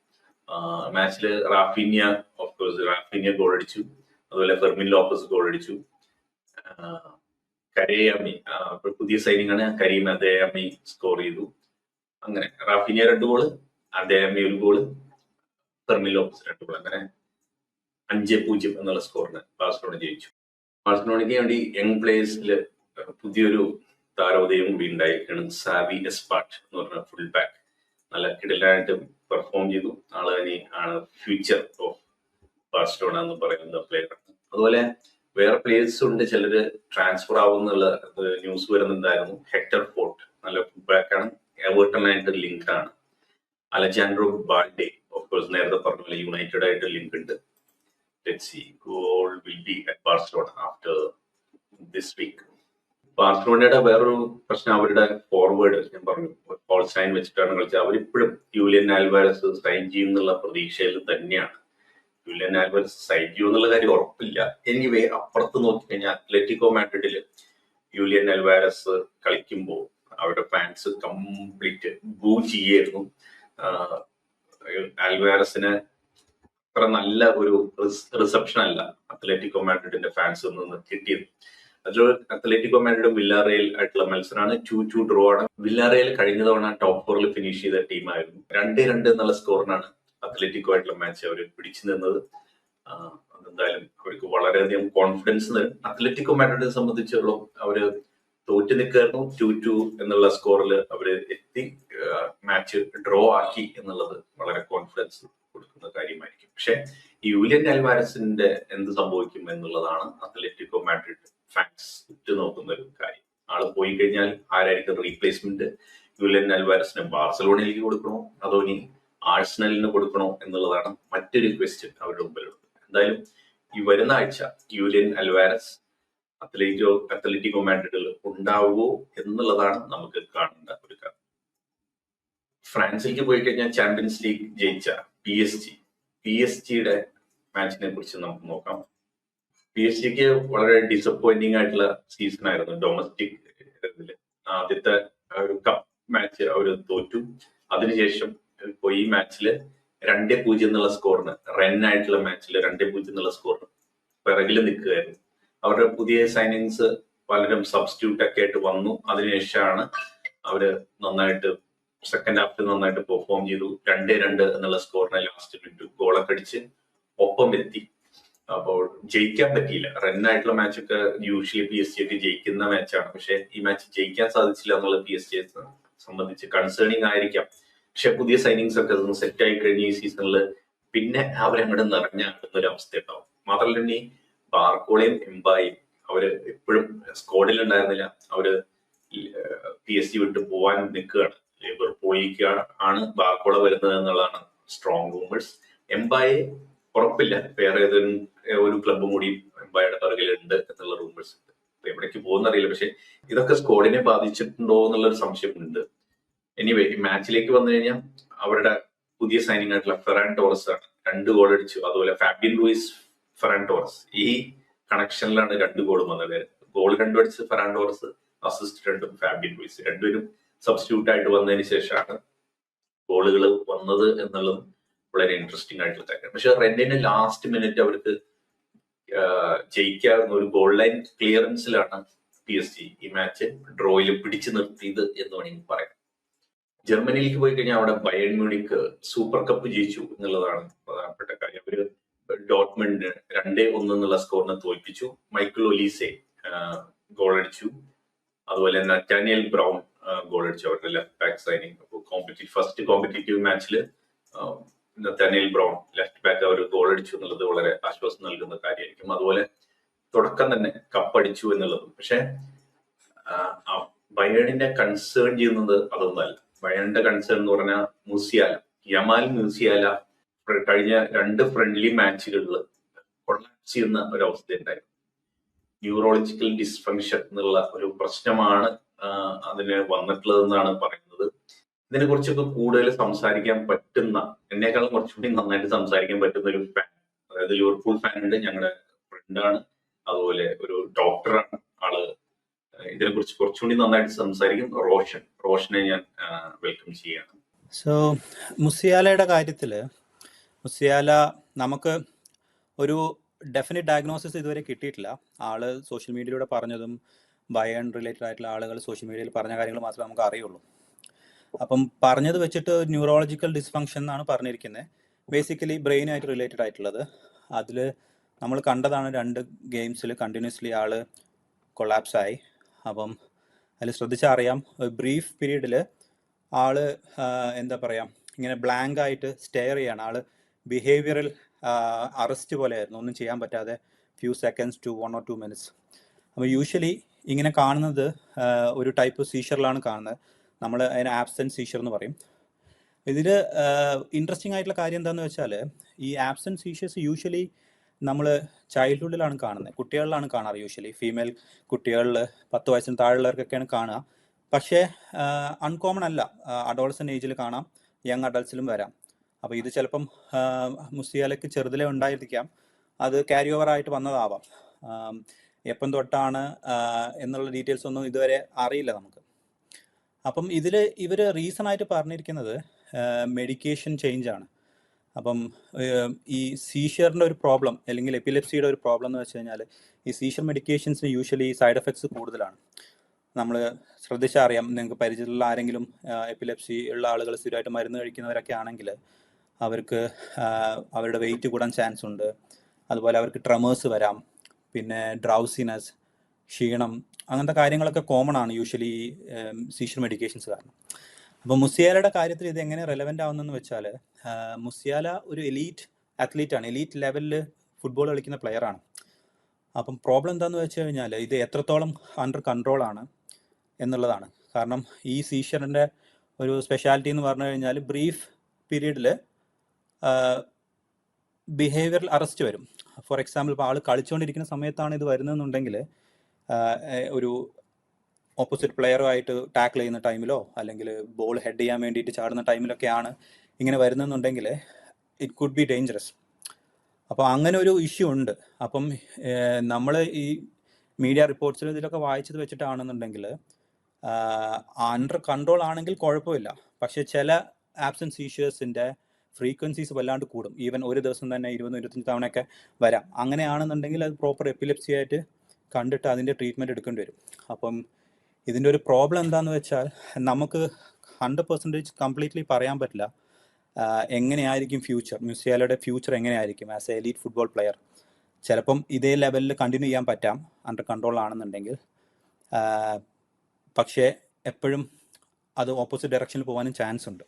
മാച്ചില്. റാഫീനിയ ഗോൾ അടിച്ചു. അതുപോലെ ഫെർമിൻ ലോപ്പസ് ഗോൾ അടിച്ചു. കരേയാമി പുതിയ സൈനിങ് ആണ്, കരീം അദേയാമി സ്കോർ ചെയ്തു. അങ്ങനെ Raphinha 2 goal, Adeyemi 1 goal, Fermin Lopez 2 goal. അങ്ങനെ 5-0 എന്നുള്ള സ്കോറിന് ബാർസലോണ ജയിച്ചു. ബാർസലോണയ്ക്ക് വേണ്ടി യങ് പ്ലേയേഴ്സിൽ പുതിയൊരു താരോദയം കൂടി ഉണ്ടായിരിക്കണം. സാവി എസ്പാട്ട് എന്ന് പറഞ്ഞ ഫുൾ ബാക്ക് നല്ല കിടലായിട്ട് പെർഫോം ചെയ്തു. ആണ് ഫ്യൂച്ചർ ഓഫ് ബാർസലോണ എന്ന് പറയുന്ന പ്ലെയർ. അതുപോലെ വേറെ പ്ലേയേഴ്സ് ഉണ്ട്, ചിലര് ട്രാൻസ്ഫർ ആവുന്നുള്ള ന്യൂസ് വരുന്നുണ്ടായിരുന്നു. ഹെക്ടർ ഫോർട്ട് നല്ല ഫുൾ ബാക്ക് ആണ്, എവേർട്ടനായിട്ട് ലിങ്ക് ആണ്. അലജാൻഡ്രോ ബാൾഡെ ഓഫ് കോഴ്സ് നേരത്തെ പറഞ്ഞ പോലെ യുണൈറ്റഡ് ആയിട്ട് ലിങ്ക് ഉണ്ട്. Let's see who all will be at Barcelona after this week. ബാർസലോണയുടെ വേറൊരു പ്രശ്നം അവരുടെ ഫോർവേഡ്. ഞാൻ പറഞ്ഞു പോൾ സൈൻ വെച്ചിട്ടാണ് കളിച്ചത്. അവരിപ്പോഴും യൂലിയൻ ആൽവാരസ് സൈൻ ചെയ്യുന്നുള്ള പ്രതീക്ഷയിൽ തന്നെയാണ്. യൂലിയൻ ആൽവാരസ് സൈൻ ചെയ്യുമെന്നുള്ള കാര്യം ഉറപ്പില്ല. എനിവേ അപ്പുറത്ത് നോക്കിക്കഴിഞ്ഞാൽ അത്ലറ്റിക്കോ മാഡ്രിഡിൽ യൂലിയൻ ആൽവാരസ് കളിക്കുമ്പോൾ അവരുടെ ഫാൻസ് കംപ്ലീറ്റ് ബൂ ചെയ്യായിരുന്നു. ആൽവാരസിന് അത്ര നല്ല ഒരു റിസപ്ഷൻ അല്ല അത്ലറ്റിക്കോ മാഡ്രിഡിന്റെ ഫാൻസ് നിന്ന് കിട്ടിയത്. അതിൽ അത്ലറ്റിക്കോ മാഡ്രിഡും വില്ലാറിയൽ ആയിട്ടുള്ള മത്സരമാണ്. 2-2 ഡ്രോ ആണ്. വില്ലാറിയൽ കഴിഞ്ഞ തവണ ടോപ്പ് 4 ഫിനിഷ് ചെയ്ത ടീമായിരുന്നു. 2-2 എന്നുള്ള സ്കോറിനാണ് അത്ലറ്റിക്കോ ആയിട്ടുള്ള മാച്ച് അവർ പിടിച്ചു നിന്നത്. അതെന്തായാലും അവർക്ക് വളരെയധികം കോൺഫിഡൻസ് തരും. അത്ലറ്റിക്കോ മാഡ്രിഡിനെ സംബന്ധിച്ചോളം അവര് തോറ്റു നിൽക്കായിരുന്നു. 2-2 എന്നുള്ള സ്കോറിൽ അവര് എത്തി, മാച്ച് ഡ്രോ ആക്കി എന്നുള്ളത് വളരെ കോൺഫിഡൻസ് കൊടുക്കുന്ന കാര്യമായിരിക്കും. പക്ഷെ യൂലിയൻ അൽവാരസിന്റെ എന്ത് സംഭവിക്കും എന്നുള്ളതാണ് അത്ലറ്റിക്കോ മാഡ്രിഡ് ഫാൻസ് ഉറ്റുനോക്കുന്ന ഒരു കാര്യം. ആള് പോയി കഴിഞ്ഞാൽ ആരായിരിക്കും റീപ്ലേസ്മെന്റ്? യൂലിയൻ അൽവാരസിന് ബാർസലോണയിലേക്ക് കൊടുക്കണോ അതോ ഇനി ആഴ്സണലിന് കൊടുക്കണോ എന്നുള്ളതാണ് മറ്റൊരു ക്വസ്റ്റ്യൻ അവരുടെ മുമ്പിലുള്ളത്. എന്തായാലും ഈ വരുന്ന ആഴ്ച യൂലിയൻ അൽവാരസ് അത്ലറ്റിക്കോ മാഡ്രിഡിൽ ഉണ്ടാവുമോ എന്നുള്ളതാണ് നമുക്ക് കാണേണ്ട ഒരു കാര്യം. ഫ്രാൻസിലേക്ക് പോയി കഴിഞ്ഞാൽ ചാമ്പ്യൻസ് ലീഗ് ജയിച്ച പി എസ് ജിയുടെ മാച്ചിനെ കുറിച്ച് നമുക്ക് നോക്കാം. പി എസ് ജിക്ക് വളരെ ഡിസപ്പോയിന്റിംഗ് ആയിട്ടുള്ള സീസൺ ആയിരുന്നു ഡൊമസ്റ്റിക് ഇതില്. ആദ്യത്തെ ഒരു കപ്പ് മാച്ച് അവർ തോറ്റു. അതിനുശേഷം ഇപ്പൊ ഈ മാച്ചില് 2-0 എന്നുള്ള സ്കോറിന്, ആയിട്ടുള്ള മാച്ചിൽ 2-0 എന്നുള്ള സ്കോറിന് പിറകിൽ നിൽക്കുകയായിരുന്നു. അവരുടെ പുതിയ സൈനിങ്സ് പലരും സബ്സ്റ്റിറ്റ്യൂട്ട് ഒക്കെ ആയിട്ട് വന്നു. അതിനുശേഷമാണ് അവര് നന്നായിട്ട് സെക്കൻഡ് ഹാഫിൽ നന്നായിട്ട് പെർഫോം ചെയ്തു. 2-2 എന്നുള്ള സ്കോറിനെ ലാസ്റ്റ് മിനിറ്റ് ഗോളൊക്കെ അടിച്ച് ഒപ്പം എത്തി. അപ്പോൾ ജയിക്കാൻ പറ്റിയില്ല. ആയിട്ടുള്ള മാച്ചൊക്കെ യൂഷ്വലി പി എസ് ജി ഒക്കെ ജയിക്കുന്ന മാച്ചാണ്. പക്ഷെ ഈ മാച്ച് ജയിക്കാൻ സാധിച്ചില്ല എന്നുള്ളത് പി എസ് ജിയെ സംബന്ധിച്ച് കൺസേണിങ് ആയിരിക്കാം. പക്ഷെ പുതിയ സൈനിങ്സ് ഒക്കെ സെറ്റ് ആയി കഴിഞ്ഞ ഈ സീസണിൽ പിന്നെ അവരങ്ങോട്ട് നിറഞ്ഞാടുന്ന ഒരു അവസ്ഥ ഉണ്ടാവും. മാത്രമല്ല ഇനി ബാർക്കോളയും എംബായും അവര് എപ്പോഴും സ്ക്വാഡിൽ ഉണ്ടായിരുന്നില്ല. അവര് പി എസ് ജി വിട്ട് പോവാൻ നിൽക്കുകയാണ്. ലിവർപൂളിലേക്ക് ആണ് ബാർക്കോള വരുന്നത് എന്നുള്ളതാണ് സ്ട്രോങ് റൂമേഴ്സ്. എംബായെ ഉറപ്പില്ല, വേറെ ഏതെങ്കിലും ഒരു ക്ലബും കൂടി എംബായുടെ പിറകിലുണ്ട് എന്നുള്ള റൂമേഴ്സ് ഉണ്ട്. എവിടേക്ക് പോകുന്ന അറിയില്ല. പക്ഷെ ഇതൊക്കെ സ്ക്വാഡിനെ ബാധിച്ചിട്ടുണ്ടോ എന്നുള്ളൊരു സംശയമുണ്ട്. എനിവേ ഈ മാച്ചിലേക്ക് വന്നു കഴിഞ്ഞാൽ അവരുടെ പുതിയ സൈനിങ് ആയിട്ടുള്ള ഫെറാൻ ടോറസ് ആണ് 2 ഗോൾ അടിച്ചു. അതുപോലെ ഫാബിയൻ ലൂയിസ്, ഫെറാൻ ടോറസ്, ഈ കണക്ഷനിലാണ് 2 ഗോളും വന്നത്. ഗോൾ 2 അടിച്ച് Ferran Torres, assist 2 Fabian Luis. രണ്ടുപേരും സബ്സ്റ്റിറ്റ്യൂട്ട് ആയിട്ട് വന്നതിന് ശേഷമാണ് ഗോളുകൾ വന്നത് എന്നുള്ളത് വളരെ ഇൻട്രസ്റ്റിംഗ് ആയിട്ടുള്ള കാര്യം. പക്ഷെ റെന്നിന് ലാസ്റ്റ് മിനിറ്റ് അവർക്ക് ജയിക്കാവുന്ന ഒരു ഗോൾ ലൈൻ ക്ലിയറൻസിലാണ് പി എസ് ജി ഈ മാച്ച് ഡ്രോയിൽ പിടിച്ചു നിർത്തിയത് എന്ന് വേണമെങ്കിൽ പറയാം. ജർമ്മനിയിലേക്ക് പോയി കഴിഞ്ഞാൽ അവിടെ ബയൺ മ്യൂണിക്ക് സൂപ്പർ കപ്പ് ജയിച്ചു എന്നുള്ളതാണ് പ്രധാനപ്പെട്ട കാര്യം. അവര് ഡോട്ട്മണ്ട് 2-1 എന്നുള്ള സ്കോറിനെ തോൽപ്പിച്ചു. മൈക്കിൾ ഒലീസെ ഗോൾ അടിച്ചു. അതുപോലെ നറ്റാനിയൽ ബ്രൗൺ ഗോൾ അടിച്ചു, അവരുടെ left back signing. First competitive മാച്ചിൽ നറ്റാനിയൽ ബ്രൗൺ ലെഫ്റ്റ് ബാക്ക് അവർ ഗോൾ അടിച്ചു എന്നുള്ളത് വളരെ ആശ്വാസം നൽകുന്ന കാര്യമായിരിക്കും. അതുപോലെ തുടക്കം തന്നെ കപ്പടിച്ചു എന്നുള്ളത്. പക്ഷെ ബയേണിനെ കൺസേൺ ചെയ്യുന്നത് അതൊന്നല്ല. ബയേണിന്റെ കൺസേൺ എന്ന് പറഞ്ഞാൽ യമാൽ മ്യൂസിയാല കഴിഞ്ഞ 2 ഫ്രണ്ട്ലി മാച്ചുകളിൽ കൊളാപ്സ് ചെയ്യുന്ന ഒരു അവസ്ഥ ഉണ്ടായിരുന്നു. ന്യൂറോളജിക്കൽ ഡിസ്ഫങ്ഷൻ എന്നുള്ള ഒരു പ്രശ്നമാണ് അതിന് വന്നിട്ടുള്ളതെന്നാണ് പറയുന്നത്. ഇതിനെ കുറിച്ചൊക്കെ കൂടുതൽ സംസാരിക്കാൻ പറ്റുന്ന, എന്നെക്കാളും കുറച്ചുകൂടി നന്നായിട്ട് സംസാരിക്കാൻ പറ്റുന്ന ഒരു ഫാൻ, അതായത് ലിവർപൂൾ ഫാൻ ഉണ്ട്, ഞങ്ങളുടെ ഫ്രണ്ടാണ്, അതുപോലെ ഒരു ഡോക്ടറാണ് ആള്. ഇതിനെ കുറിച്ച് കുറച്ചുകൂടി നന്നായിട്ട് സംസാരിക്കും. റോഷനെ ഞാൻ വെൽക്കം ചെയ്യാണ്. സോ മുസിയാലയുടെ കാര്യത്തിൽ മുസിയാല നമുക്ക് ഒരു ഡെഫിനറ്റ് ഡയഗ്നോസിസ് ഇതുവരെ കിട്ടിയിട്ടില്ല. ആള് സോഷ്യൽ മീഡിയയിലൂടെ പറഞ്ഞതും ബയൺ റിലേറ്റഡ് ആയിട്ടുള്ള ആളുകൾ സോഷ്യൽ മീഡിയയിൽ പറഞ്ഞ കാര്യങ്ങൾ മാത്രമേ നമുക്ക് അറിയുള്ളൂ. അപ്പം പറഞ്ഞത് വെച്ചിട്ട് ന്യൂറോളജിക്കൽ ഡിസ്ഫങ്ഷൻ എന്നാണ് പറഞ്ഞിരിക്കുന്നത്. ബേസിക്കലി ബ്രെയിനായിട്ട് റിലേറ്റഡ് ആയിട്ടുള്ളത്. അതിൽ നമ്മൾ കണ്ടതാണ് 2 ഗെയിംസിൽ കണ്ടിന്യൂസ്ലി ആള് കൊളാപ്സ് ആയി. അപ്പം അതിൽ ശ്രദ്ധിച്ചാൽ അറിയാം, ബ്രീഫ് പീരീഡിൽ ആള് എന്താ പറയുക, ഇങ്ങനെ ബ്ലാങ്ക് ആയിട്ട് സ്റ്റെയർ ചെയ്യാണ്. ആള് ബിഹേവിയറൽ അറസ്റ്റ് പോലെയായിരുന്നു, ഒന്നും ചെയ്യാൻ പറ്റാതെ few seconds to 1 or 2 minutes. അപ്പോൾ യൂഷ്വലി ഇങ്ങനെ കാണുന്നത് ഒരു ടൈപ്പ് സീഷറിലാണ് കാണുന്നത്. നമ്മൾ അതിന് ആബ്സെൻറ്റ് സീഷർ എന്ന് പറയും. ഇതിൽ ഇൻട്രസ്റ്റിംഗ് ആയിട്ടുള്ള കാര്യം എന്താണെന്ന് വെച്ചാൽ, ഈ ആബ്സെൻറ്റ് സീഷേഴ്സ് യൂഷ്വലി നമ്മൾ ചൈൽഡ്ഹുഡിലാണ് കാണുന്നത്, കുട്ടികളിലാണ് കാണാറ്. യൂഷ്വലി ഫീമെയിൽ കുട്ടികളിൽ 10 വയസ്സിന് താഴെയുള്ളവർക്കൊക്കെയാണ് കാണുക. പക്ഷേ അൺകോമൺ അല്ല, അഡോളസൻ്റ് ഏജിൽ കാണാം, യങ് അഡൾട്ട്സിലും വരാം. അപ്പോൾ ഇത് ചിലപ്പം മുസിയാലയ്ക്ക് ചെറുതിലേ ഉണ്ടായിരിക്കാം, അത് ക്യാരി ഓവർ ആയിട്ട് വന്നതാവാം. എപ്പം തൊട്ടാണ് എന്നുള്ള ഡീറ്റെയിൽസ് ഒന്നും ഇതുവരെ അറിയില്ല നമുക്ക്. അപ്പം ഇതിൽ ഇവർ റീസൺ ആയിട്ട് പറഞ്ഞിരിക്കുന്നത് മെഡിക്കേഷൻ ചേഞ്ചാണ്. അപ്പം ഈ സീഷറിൻ്റെ ഒരു പ്രോബ്ലം അല്ലെങ്കിൽ എപ്പിലെപ്സിയുടെ ഒരു പ്രോബ്ലം എന്ന് വെച്ച് കഴിഞ്ഞാൽ, ഈ സീഷർ മെഡിക്കേഷൻസിന് യൂഷ്വലി സൈഡ് എഫക്ട്സ് കൂടുതലാണ്. നമ്മൾ ശ്രദ്ധിച്ചാൽ അറിയാം, നിങ്ങൾക്ക് പരിചയമുള്ള ആരെങ്കിലും എപ്പിലെപ്സി ഉള്ള ആളുകൾ സ്ഥിരമായിട്ട് മരുന്ന് കഴിക്കുന്നവരൊക്കെ ആണെങ്കിൽ അവർക്ക് അവരുടെ വെയിറ്റ് കൂടാൻ ചാൻസ് ഉണ്ട്. അതുപോലെ അവർക്ക് ട്രമേഴ്സ് വരാം, പിന്നെ ഡ്രൗസിനെസ്, ക്ഷീണം, അങ്ങനത്തെ കാര്യങ്ങളൊക്കെ കോമൺ ആണ് യൂഷ്വലി സീഷ്യർ മെഡിക്കേഷൻസ് കാരണം. അപ്പോൾ മുസിയാലയുടെ കാര്യത്തിൽ ഇത് എങ്ങനെ റെലവെൻ്റ് ആവുന്നതെന്ന് വെച്ചാൽ, മുസിയാല ഒരു എലീറ്റ് അത്ലീറ്റാണ്, എലീറ്റ് ലെവലിൽ ഫുട്ബോൾ കളിക്കുന്ന പ്ലെയറാണ്. അപ്പം പ്രോബ്ലം എന്താണെന്ന് വെച്ച് കഴിഞ്ഞാൽ ഇത് എത്രത്തോളം അണ്ടർ കൺട്രോളാണ് എന്നുള്ളതാണ്. കാരണം ഈ സീഷ്യറിൻ്റെ ഒരു സ്പെഷ്യാലിറ്റി എന്ന് പറഞ്ഞു കഴിഞ്ഞാൽ ബ്രീഫ് പീരീഡിൽ ബിഹേവിയറൽ അറസ്റ്റ് വരും. ഫോർ എക്സാമ്പിൾ, ഇപ്പോൾ ആൾ കളിച്ചുകൊണ്ടിരിക്കുന്ന സമയത്താണ് ഇത് വരുന്നതെന്നുണ്ടെങ്കിൽ ഒരു ഓപ്പോസിറ്റ് പ്ലെയറുമായിട്ട് ടാക്കിൾ ചെയ്യുന്ന ടൈമിലോ അല്ലെങ്കിൽ ബോൾ ഹെഡ് ചെയ്യാൻ വേണ്ടിയിട്ട് ചാടുന്ന ടൈമിലൊക്കെയാണ് ഇങ്ങനെ വരുന്നതെന്നുണ്ടെങ്കിൽ ഇറ്റ് കുഡ് ബി ഡേഞ്ചറസ്. അപ്പോൾ അങ്ങനെ ഒരു ഇഷ്യൂ ഉണ്ട്. അപ്പം നമ്മൾ ഈ മീഡിയ റിപ്പോർട്ട്സിൽ ഇതിലൊക്കെ വായിച്ചത് വെച്ചിട്ടാണെന്നുണ്ടെങ്കിൽ അണ്ടർ കൺട്രോൾ ആണെങ്കിൽ കുഴപ്പമില്ല, പക്ഷേ ചില ആബ്സെൻസ് സീഷ്യേഴ്സിൻ്റെ ഫ്രീക്വൻസീസ് വല്ലാണ്ട് കൂടും. ഈവൻ ഒരു ദിവസം തന്നെ 20-25 തവണയൊക്കെ വരാം. അങ്ങനെയാണെന്നുണ്ടെങ്കിൽ അത് പ്രോപ്പർ എപ്പിലെപ്സി ആയിട്ട് കണ്ടിട്ട് അതിൻ്റെ ട്രീറ്റ്മെൻറ്റ് എടുക്കേണ്ടി വരും. അപ്പം ഇതിൻ്റെ ഒരു പ്രോബ്ലം എന്താണെന്ന് വെച്ചാൽ നമുക്ക് 100% കംപ്ലീറ്റ്ലി പറയാൻ പറ്റില്ല എങ്ങനെയായിരിക്കും ഫ്യൂച്ചർ, മുസിയാലയുടെ ഫ്യൂച്ചർ എങ്ങനെയായിരിക്കും as A elite football player. ചിലപ്പം ഇതേ ലെവലിൽ കണ്ടിന്യൂ ചെയ്യാൻ പറ്റാം അണ്ടർ കൺട്രോൾ ആണെന്നുണ്ടെങ്കിൽ, പക്ഷേ എപ്പോഴും അത് ഓപ്പോസിറ്റ് ഡയറക്ഷനിൽ പോകാനും ചാൻസ് ഉണ്ട്.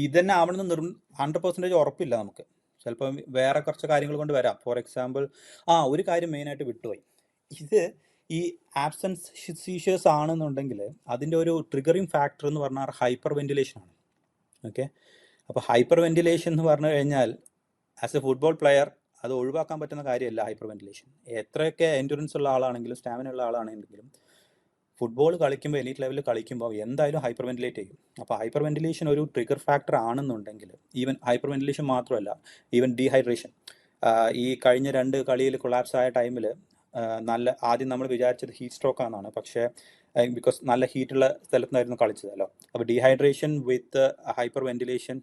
ഇതന്നെ ആവണമെന്ന് 100% ഉറപ്പില്ല നമുക്ക്. ചിലപ്പം വേറെ കുറച്ച് കാര്യങ്ങൾ കൊണ്ട് വരാം. ഫോർ എക്സാമ്പിൾ, ഒരു കാര്യം മെയിനായിട്ട് വിട്ടുപോയി. ഇത് ഈ ആബ്സെൻസ് സീഷ്യേഴ്സ് ആണെന്നുണ്ടെങ്കിൽ അതിൻ്റെ ഒരു ട്രിഗറിങ് ഫാക്ടർ എന്ന് പറഞ്ഞാൽ ഹൈപ്പർ വെന്റിലേഷൻ ആണ്. ഓക്കെ, അപ്പോൾ ഹൈപ്പർ വെന്റിലേഷൻ എന്ന് പറഞ്ഞു കഴിഞ്ഞാൽ ആസ് എ ഫുട്ബോൾ പ്ലെയർ അത് ഒഴിവാക്കാൻ പറ്റുന്ന കാര്യമല്ല ഹൈപ്പർ വെന്റിലേഷൻ. എത്രയൊക്കെ എൻഡുറൻസ് ഉള്ള ആളാണെങ്കിലും സ്റ്റാമിന ഉള്ള ആളാണെങ്കിലും ഫുട്ബോൾ കളിക്കുമ്പോൾ എലീറ്റ് ലെവലിൽ കളിക്കുമ്പോൾ എന്തായാലും ഹൈപ്പർ വെന്റിലേറ്റ് ചെയ്യും. അപ്പോൾ ഹൈപ്പർ വെന്റിലേഷൻ ഒരു ട്രിഗർ ഫാക്ടർ ആണെന്നുണ്ടെങ്കിൽ, ഈവൻ ഹൈപ്പർ വെന്റിലേഷൻ മാത്രമല്ല, ഈവൻ ഡീഹൈഡ്രേഷൻ. ഈ കഴിഞ്ഞ 2 കളിയിൽ കൊളാപ്സ് ആയ ടൈമിൽ ആദ്യം നമ്മൾ വിചാരിച്ചത് ഹീറ്റ് സ്ട്രോക്ക് ആണെന്നാണ്, പക്ഷേ ബിക്കോസ് നല്ല ഹീറ്റുള്ള സ്ഥലത്തുനിന്നായിരുന്നു കളിച്ചതല്ലോ. അപ്പോൾ ഡീഹൈഡ്രേഷൻ വിത്ത് ഹൈപ്പർ വെന്റിലേഷൻ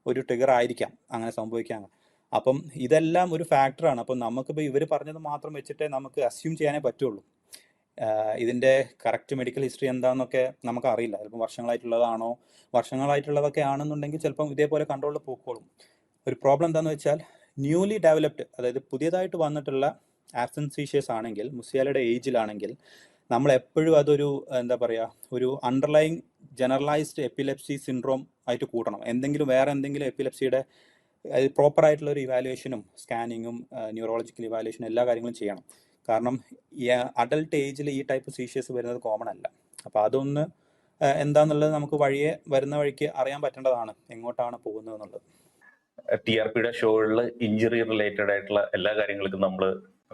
ഒരു ട്രിഗർ ആയിരിക്കാം അങ്ങനെ സംഭവിക്കാൻ. അപ്പം ഇതെല്ലാം ഒരു ഫാക്ടറാണ്. അപ്പം നമുക്കിപ്പോൾ ഇവർ പറഞ്ഞത് മാത്രം വെച്ചിട്ടേ നമുക്ക് അസ്യൂം ചെയ്യാനേ പറ്റുള്ളൂ. ഇതിൻ്റെ കറക്റ്റ് മെഡിക്കൽ ഹിസ്റ്ററി എന്താണെന്നൊക്കെ നമുക്ക് അറിയില്ല. ചിലപ്പോൾ വർഷങ്ങളായിട്ടുള്ളതൊക്കെ ആണെന്നുണ്ടെങ്കിൽ ചിലപ്പം ഇതേപോലെ കൺട്രോളിൽ പോയിക്കോളും. ഒരു പ്രോബ്ലം എന്താണെന്ന് വെച്ചാൽ ന്യൂലി ഡെവലപ്ഡ്, അതായത് പുതിയതായിട്ട് വന്നിട്ടുള്ള ആബ്സെൻസ് സീഷ്യേഴ്സ് ആണെങ്കിൽ, മുസിയാലയുടെ ഏജിലാണെങ്കിൽ നമ്മൾ എപ്പോഴും അതൊരു ഒരു അണ്ടർലൈങ് ജനറലൈസ്ഡ് എപ്പിലെപ്സി സിൻഡ്രോം ആയിട്ട് കൂട്ടണം. വേറെ എന്തെങ്കിലും എപ്പിലെപ്സിയുടെ പ്രോപ്പർ ആയിട്ടുള്ള ഒരു ഇവാലുവേഷനും സ്കാനിങ്ങും ന്യൂറോളജിക്കൽ ഇവാലുവേഷനും എല്ലാ കാര്യങ്ങളും ചെയ്യണം. കാരണം ഈ അഡൽട്ട് ഏജിൽ ഈ ടൈപ്പ് സീഷ്യേഴ്സ് വരുന്നത് കോമൺ അല്ല. അപ്പോൾ അതൊന്ന് എന്താണെന്നുള്ളത് നമുക്ക് വരുന്ന വഴിക്ക് അറിയാൻ പറ്റേണ്ടതാണ്, എങ്ങോട്ടാണ് പോകുന്നത് എന്നുള്ളത്. TRPയുടെ ഷോകളിൽ ഇഞ്ചുറി റിലേറ്റഡ് ആയിട്ടുള്ള എല്ലാ കാര്യങ്ങൾക്കും നമ്മൾ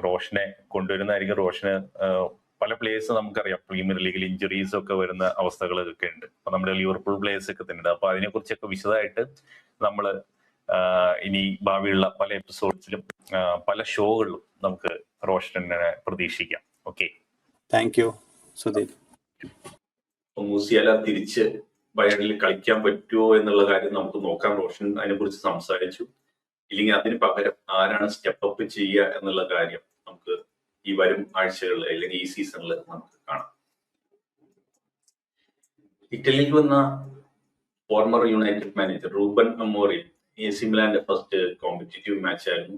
റോഷനെ കൊണ്ടുവരുന്നതായിരിക്കും. റോഷന് പല പ്ലേയേഴ്സ് നമുക്കറിയാം പ്രീമിയർ ലീഗിൽ ഇഞ്ചുറീസ് ഒക്കെ വരുന്ന അവസ്ഥകളൊക്കെ ഉണ്ട്. അപ്പൊ നമ്മുടെ ലിവർപൂൾ പ്ലേയേഴ്സ് ഒക്കെ തന്നെ ഉണ്ട്. അപ്പൊ അതിനെക്കുറിച്ചൊക്കെ വിശദമായിട്ട് നമ്മൾ ഇനി ഭാവിയുള്ള പല എപ്പിസോഡ്സിലും പല ഷോകളിലും നമുക്ക് റോഷനെ പ്രതീക്ഷിക്കാം. Okay, thank you Sudeep. Musiala തിരിച്ച് ബയണിൽ കളിക്കാൻ പറ്റുമോ എന്നുള്ള കാര്യം നമുക്ക് നോക്കാം. റോഷൻ അതിനെക്കുറിച്ച് സംസാരിച്ചു. ഇല്ലെങ്കിൽ അതിന് പകരം ആരാണ് സ്റ്റെപ്പ് അപ്പ് ചെയ്യുക എന്നുള്ള കാര്യം നമുക്ക് ഈ വരും ആഴ്ചകളിൽ അല്ലെങ്കിൽ ഈ സീസണിൽ നമുക്ക് കാണാം. ഇറ്റലിയിൽ വന്ന former United manager Ruben Amorim AC മിലാന്റെ ഫസ്റ്റ് കോമ്പറ്റീറ്റീവ് മാച്ച് ആയിരുന്നു.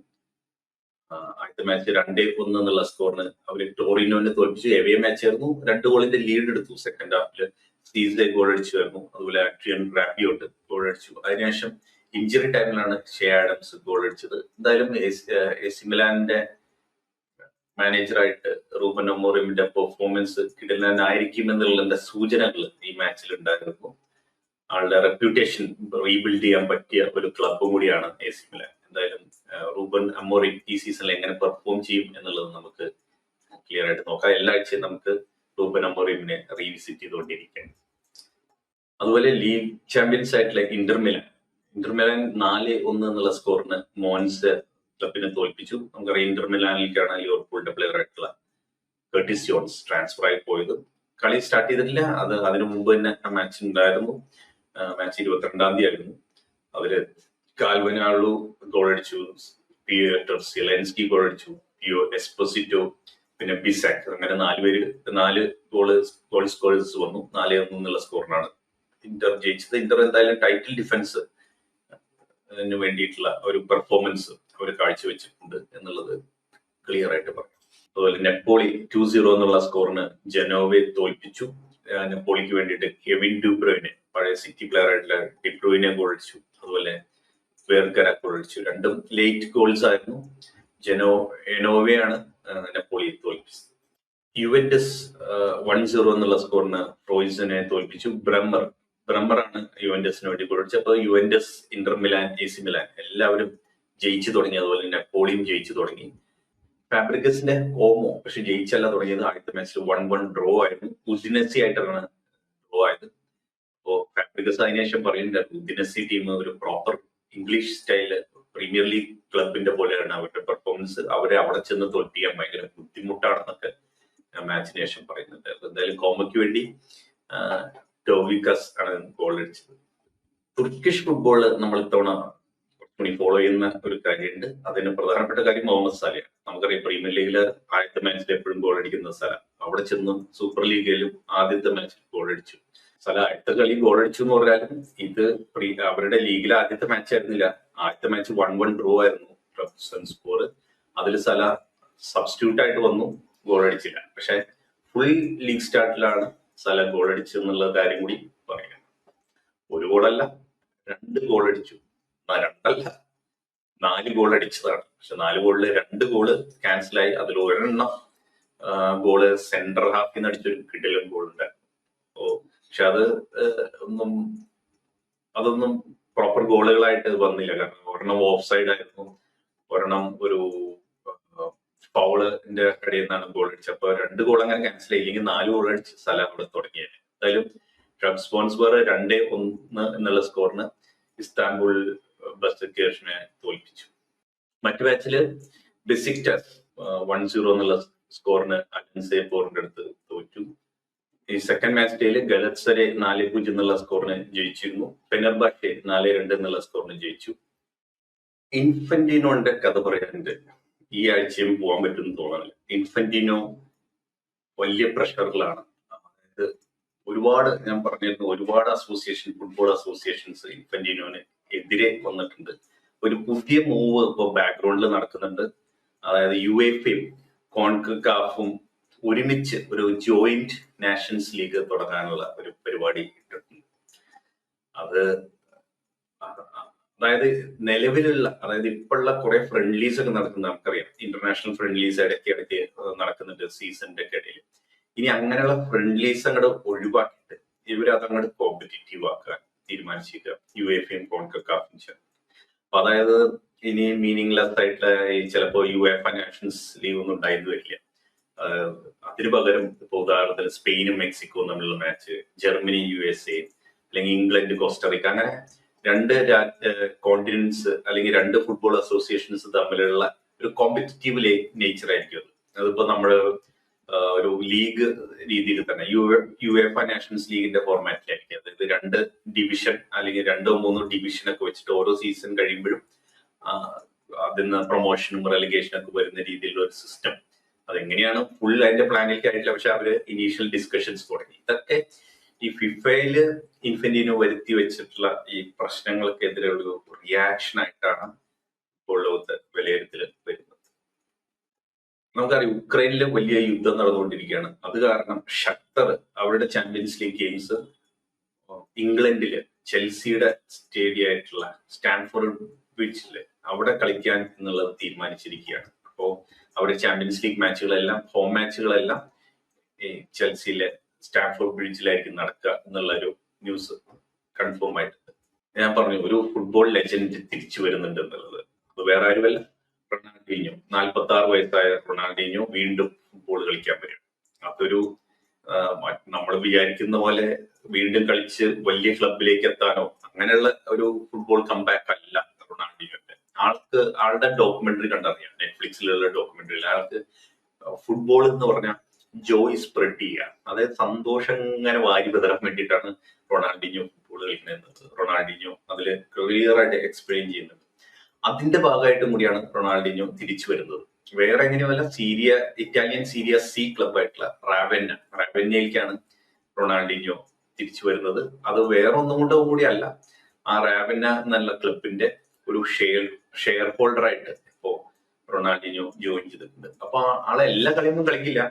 ആദ്യത്തെ മാച്ച് 2-1 എന്നുള്ള സ്കോറിന് അവർ ടോറിനോനെ തോൽപ്പിച്ചു. എവേ മാച്ച് ആയിരുന്നു. 2 ഗോളിന്റെ ലീഡ് എടുത്തു. സെക്കൻഡ് ഹാഫിൽ സീസെ ഗോൾ അടിച്ചുമായിരുന്നു. അതുപോലെ ആക്ട്രിയൻ റാപ്പിയോട്ട് ഗോൾ അടിച്ചു. അതിനുശേഷം ഇഞ്ചുറി ടൈമിലാണ് ഷേ ആഡംസ് ഗോൾ അടിച്ചത്. എന്തായാലും AC മിലാന്റെ മാനേജറായിട്ട് റൂബൻ അമോറിമിന്റെ പെർഫോമൻസ് കിടലാനായിരിക്കും എന്നുള്ളതിന്റെ സൂചനകൾ ഈ മാച്ചിൽ ഉണ്ടായിരുന്നു. ആളുടെ റെപ്യൂട്ടേഷൻ റീബിൽഡ് ചെയ്യാൻ പറ്റിയ ഒരു ക്ലബും കൂടിയാണ് AC മിലാൻ. എന്തായാലും റൂബൻ അമോറിം ഈ സീസണിൽ എങ്ങനെ പെർഫോം ചെയ്യും എന്നുള്ളത് നമുക്ക് ക്ലിയർ ആയിട്ട് നോക്കാം. എല്ലാ ആഴ്ചയും നമുക്ക് റൂബൻ അമോറിമിനെ റീവിസിറ്റ് ചെയ്തുകൊണ്ടിരിക്കുകയാണ്. അതുപോലെ ലീഗ് ചാമ്പ്യൻസ് ആയിട്ടുള്ള ഇന്റർ മിലാൻ 4-1 എന്നുള്ള സ്കോറിന് മോൻസ് ക്ലബിനെ തോൽപ്പിച്ചു. നമുക്കറിയാം ഇന്റർ മിലാനിലേക്കാണ് ലിവർപൂളിന്റെ പ്ലെയർ ആയിട്ടുള്ള കർട്ടിസ് ജോൺസ് ട്രാൻസ്ഫർ ആയി പോയത്. കളി സ്റ്റാർട്ട് ചെയ്തിട്ടില്ല, അതിനു മുമ്പ് തന്നെ ആ മാച്ച് ഉണ്ടായിരുന്നു. മാച്ച് 22-ാം തീയതി ആയിരുന്നു. അവര് കാൽവനാളു ഗോൾ അടിച്ചു, പീറ്റർ സിലെൻസ്കി ഗോൾ അടിച്ചു, പിയോ എസ്പോസിറ്റോ, പിന്നെ ബിസാക്, അങ്ങനെ 4 ഗോൾ സ്കോറേഴ്സ് വന്നു. 4-1 എന്നുള്ള സ്കോറിനാണ് ഇന്റർ ജയിച്ചത്. ഇന്റർ എന്തായാലും ടൈറ്റിൽ ഡിഫൻസ് വേണ്ടിയിട്ടുള്ള ഒരു പെർഫോമൻസ് അവർ കാഴ്ചവെച്ചിട്ടുണ്ട് എന്നുള്ളത് ക്ലിയർ ആയിട്ട് പറയാം. അതുപോലെ നെപ്പോളി 2-0 എന്നുള്ള സ്കോറിന് ജനോവയെ തോൽപ്പിച്ചു. നെപ്പോളിക്ക് വേണ്ടിയിട്ട് കെവിൻ ഡ്യൂബ്രോയിനെ, പഴയ സിറ്റി പ്ലെയർ ആയിട്ടുള്ള ഡിബ്രോയിനെ ഗോൾ അടിച്ചു. അതുപോലെ വേർഗര ഗോൾ അടിച്ചു. രണ്ടും ലേറ്റ് ഗോൾസ് ആയിരുന്നു. എനോവയാണ് നെപ്പോളിയെ തോൽപ്പിച്ചത്. യുവന്റസ് 1-0 എന്നുള്ള സ്കോറിന് ഫ്രോയിസനെ തോൽപ്പിച്ചു. ബ്രമ്മറാണ് യുവന്റസിന് വേണ്ടി ഗോൾ അടിച്ചത്. അപ്പൊ Juventus, Inter Milan, AC Milan എല്ലാവരും ജയിച്ചു തുടങ്ങി. അതുപോലെ നെപ്പോളിയും ജയിച്ചു തുടങ്ങി. ഫാബ്രിക്കസിന്റെ ഓമോ പക്ഷെ ജയിച്ചല്ല തുടങ്ങിയത്. ആദ്യത്തെ മാച്ചിൽ 1-1 ഡ്രോ ആയിരുന്നു. ഉദിനസി ആയിട്ടാണ് ഡ്രോ ആയത്. അപ്പോ ഫാബ്രിക്കസ് അതിനുശേഷം പറയുന്നുണ്ട് ഉദിനസി ടീം ഒരു proper English style premier league ക്ലബിന്റെ പോലെയാണ് അവരുടെ പെർഫോമൻസ്. അവരെ അവിടെ ചെന്ന് തോൽപ്പിക്കാൻ ഭയങ്കര ബുദ്ധിമുട്ടാണെന്നൊക്കെ മാച്ചിന് ശേഷം പറയുന്നുണ്ട്. എന്തായാലും കോമയ്ക്ക് വേണ്ടി ടോവിക്കസ് ആണ് ഗോൾ അടിച്ചത്. തുർക്കിഷ് ഫുട്ബോള് നമ്മൾ ഇത്തവണ കുറച്ചുകൂടി ഫോളോ ചെയ്യുന്ന ഒരു കാര്യമുണ്ട്. അതിന് പ്രധാനപ്പെട്ട കാര്യം മുഹമ്മദ് സലയാണ്. നമുക്കറിയാം പ്രീമിയർ ലീഗില് ആദ്യത്തെ മാച്ചിൽ എപ്പോഴും ഗോൾ അടിക്കുന്ന സല. അവിടെ ചെന്നും സൂപ്പർ ലീഗിലും ആദ്യത്തെ മാച്ചിൽ ഗോൾ അടിച്ചു. സല അടുത്ത കളി ഗോൾ അടിച്ചു എന്ന് പറഞ്ഞാലും ഇത് അവരുടെ ലീഗിലെ ആദ്യത്തെ മാച്ച് ആയിരുന്നില്ല. ആദ്യത്തെ മാച്ച് 1-1 ഡ്രോ ആയിരുന്നു സ്കോർ. അതിൽ സല സബ്സ്റ്റിറ്റ്യൂട്ട് ആയിട്ട് വന്നു, ഗോൾ അടിച്ചില്ല. പക്ഷെ ഫുൾ ലീഗ് സ്റ്റാർട്ടിലാണ് സല ഗോൾ അടിച്ചെന്നുള്ള കാര്യം കൂടി പറയാം. ഒരു ഗോളല്ല, 2 ഗോൾ അടിച്ചു. 2 4 ഗോൾ അടിച്ചതാണ്. പക്ഷെ 4 ഗോളില് 2 ഗോള് ക്യാൻസലായി. അതിൽ ഒരെണ്ണം ഗോള് സെന്റർ ഹാഫിൽ നിന്ന് അടിച്ചൊരു കിടിലൻ ഗോൾ ഉണ്ടായിരുന്നു. പക്ഷെ അതൊന്നും പ്രോപ്പർ ഗോളുകളായിട്ട് വന്നില്ല. കാരണം ഒരെണ്ണം ഓഫ് സൈഡ് ആയിരുന്നു, ഒരെണ്ണം ഒരു ഫൗളിന്റെ ഇടയിൽ നിന്നാണ് ഗോൾ അടിച്ചത്. അപ്പൊ 2 ഗോൾ അങ്ങനെ ക്യാൻസൽ ആയില്ലെങ്കിൽ 4 ഗോൾ അടിച്ച് സ്ഥലം അവിടെ തുടങ്ങിയത്. എന്തായാലും ട്രാൻസ്പോൺസ്ബർ 2-1 എന്നുള്ള സ്കോറിന് ഇസ്താംബുൾ ബസക്ടേഴ്സിനെ തോൽപ്പിച്ചു. മറ്റു മാച്ചില് ബെസിക്ടാസ് 1-0 എന്നുള്ള സ്കോറിന് അലൻസേപ്പോറിന്റെ അടുത്ത് തോറ്റു. ഈ സെക്കൻഡ് മാച്ച് ഡേയില് ഗലത്സരെ 4-0 എന്നുള്ള സ്കോറിന് ജയിച്ചിരുന്നു. ഫെനർബാഷെ 4-2 എന്നുള്ള സ്കോറിന് ജയിച്ചു. ഇൻഫന്റിനോന്റെ കഥ പറയാനുണ്ട്. ഈ ആഴ്ചയും പോകാൻ പറ്റുമെന്ന് തോന്നുന്നില്ല. ഇൻഫന്റിനോ വലിയ പ്രഷറിലാണ്. അതായത് ഒരുപാട്, ഞാൻ പറഞ്ഞിരുന്നു, ഒരുപാട് ഫുട്ബോൾ അസോസിയേഷൻസ് ഇൻഫന്റിനോന് എതിരെ വന്നിട്ടുണ്ട്. ഒരു പുതിയ മൂവ് ഇപ്പൊ ബാക്ക്ഗ്രൗണ്ടിൽ നടക്കുന്നുണ്ട്. അതായത് UEFAയും കോൺകാഫും ഒരുമിച്ച് ഒരു ജോയിന്റ് നാഷൻസ് ലീഗ് തുടങ്ങാനുള്ള ഒരു പരിപാടി ഇട്ടിട്ടുണ്ട്. അതായത് നിലവിലുള്ള, അതായത് ഇപ്പോഴുള്ള കുറെ ഫ്രണ്ട്ലീസ് ഒക്കെ നടക്കുന്ന നമുക്കറിയാം. ഇന്റർനാഷണൽ ഫ്രണ്ട്ലീസ് ഇടയ്ക്ക് നടക്കുന്നുണ്ട് സീസണിന്റെ ഒക്കെ ഇടയിൽ. ഇനി അങ്ങനെയുള്ള ഫ്രണ്ട്ലീസ് അങ്ങോട്ട് ഒഴിവാക്കിയിട്ട് ഇവരതങ്ങോട്ട് കോമ്പറ്റീറ്റീവ് ആക്കാൻ തീരുമാനിച്ചിരിക്കുക, UEFAയും കോൺകാഫും ചേർന്ന്. അപ്പൊ അതായത് ഇനി മീനിങ്ലെസ് ആയിട്ടുള്ള ചിലപ്പോ UEFA നാഷൻസ് ലീഗ് ഒന്നും ഉണ്ടായിരുന്നു വരില്ല. അതിനു പകരം ഇപ്പൊ ഉദാഹരണത്തിന് സ്പെയിനും മെക്സിക്കോയും തമ്മിലുള്ള മാച്ച്, ജർമ്മനി USA, അല്ലെങ്കിൽ ഇംഗ്ലണ്ട് കോസ്റ്ററിക്ക, അങ്ങനെ 2 കോണ്ടിനൻസ് അല്ലെങ്കിൽ 2 ഫുട്ബോൾ അസോസിയേഷൻസ് തമ്മിലുള്ള ഒരു കോമ്പറ്റീറ്റീവ് നേച്ചർ ആയിരിക്കും അത്. അതിപ്പോ നമ്മള് ഒരു ലീഗ് രീതിയിൽ തന്നെ UEFA നാഷൻസ് ലീഗിന്റെ ഫോർമാറ്റിലായിരിക്കും. അതായത് 2 ഡിവിഷൻ അല്ലെങ്കിൽ 2-3 ഡിവിഷൻ ഒക്കെ വെച്ചിട്ട് ഓരോ സീസൺ കഴിയുമ്പോഴും അതിന് പ്രൊമോഷനും റെലിഗേഷനും ഒക്കെ വരുന്ന രീതിയിലുള്ള ഒരു സിസ്റ്റം. അതെങ്ങനെയാണ് ഫുൾ അതിന്റെ പ്ലാനിലേക്ക് ആയിട്ടില്ല. പക്ഷെ അവര് ഇനീഷ്യൽ ഡിസ്കഷൻസ് തുടങ്ങി. ഇതൊക്കെ ഈ ഫിഫയില് ഇൻഫന്റിനോ വരുത്തി വെച്ചിട്ടുള്ള ഈ പ്രശ്നങ്ങൾക്കെതിരെ ഒരു റിയാക്ഷൻ ആയിട്ടാണ് ഇപ്പോൾ ലോകത്ത് വിലയിരുത്തൽ വരുന്നത്. നമുക്കറിയാം ഉക്രൈനില് വലിയ യുദ്ധം നടന്നുകൊണ്ടിരിക്കുകയാണ്. അത് കാരണം ഷക്തർ അവരുടെ ചാമ്പ്യൻസ് ലീഗ് ഗെയിംസ് ഇംഗ്ലണ്ടില് ചെൽസിയുടെ സ്റ്റേഡിയം ആയിട്ടുള്ള സ്റ്റാൻഫോർഡ് ബ്രിഡ്ജില് അവിടെ കളിക്കാൻ എന്നുള്ളത് തീരുമാനിച്ചിരിക്കുകയാണ്. അപ്പോ അവരുടെ ചാമ്പ്യൻസ് ലീഗ് മാച്ചുകളെല്ലാം, ഹോം മാച്ചുകളെല്ലാം ഈ ചെൽസിയിലെ സ്റ്റാൻഫോർഡ് ബ്രിഡ്ജിലായിരിക്കും നടക്കുക എന്നുള്ള ഒരു ന്യൂസ് കൺഫേം ആയിട്ടുണ്ട്. ഞാൻ പറഞ്ഞു ഒരു ഫുട്ബോൾ ലെജൻഡ് തിരിച്ചു വരുന്നുണ്ട് എന്നുള്ളത്. അത് വേറെ ആരുമല്ല, റൊണാൾഡീഞ്ഞോ. 46 വയസ്സായ റൊണാൾഡീഞ്ഞോ വീണ്ടും ഫുട്ബോൾ കളിക്കാൻ വരും. അതൊരു നമ്മൾ വിചാരിക്കുന്ന പോലെ വീണ്ടും കളിച്ച് വലിയ ക്ലബിലേക്ക് എത്താനോ അങ്ങനെയുള്ള ഒരു ഫുട്ബോൾ കംബാക്ക് അല്ല റൊണാൾഡീഞ്ഞോന്റെ. ആളുടെ ഡോക്യുമെന്ററി കണ്ടറിയാം, നെറ്റ്ഫ്ലിക്സിലുള്ള ഡോക്യുമെന്ററിയിൽ. ആൾക്ക് ഫുട്ബോൾ എന്ന് പറഞ്ഞാൽ ജോയ് സ്പ്രെഡ് ചെയ്യുക, അതായത് സന്തോഷം ഇങ്ങനെ വാരി വിതരാൻ വേണ്ടിയിട്ടാണ് റൊണാൾഡീഞ്ഞോ ഫുട്ബോൾ കളിക്കുന്നത്. റൊണാൾഡീഞ്ഞോ അതിൽ ക്ലിയർ ആയിട്ട് എക്സ്പ്ലെയിൻ ചെയ്യുന്നുണ്ട്. അതിന്റെ ഭാഗമായിട്ടും കൂടിയാണ് റൊണാൾഡീഞ്ഞോ തിരിച്ചു വരുന്നത്. വേറെ എങ്ങനെയല്ല, ഇറ്റാലിയൻ സീരിയ സി ക്ലബ് ആയിട്ടുള്ള റാവെന്നയിലേക്കാണ് റൊണാൾഡീഞ്ഞോ തിരിച്ചു വരുന്നത്. അത് വേറെ ഒന്നും കൊണ്ടും കൂടിയല്ല, ആ റാവെന്ന എന്നുള്ള ക്ലബിന്റെ ഒരു ഷെയർ ഹോൾഡർ ആയിട്ട് ഇപ്പോ റൊണാൾഡിനോ ജോയിൻ ചെയ്തിട്ടുണ്ട്. അപ്പൊ ആളെ എല്ലാ കളിയൊന്നും കളിക്കില്ല,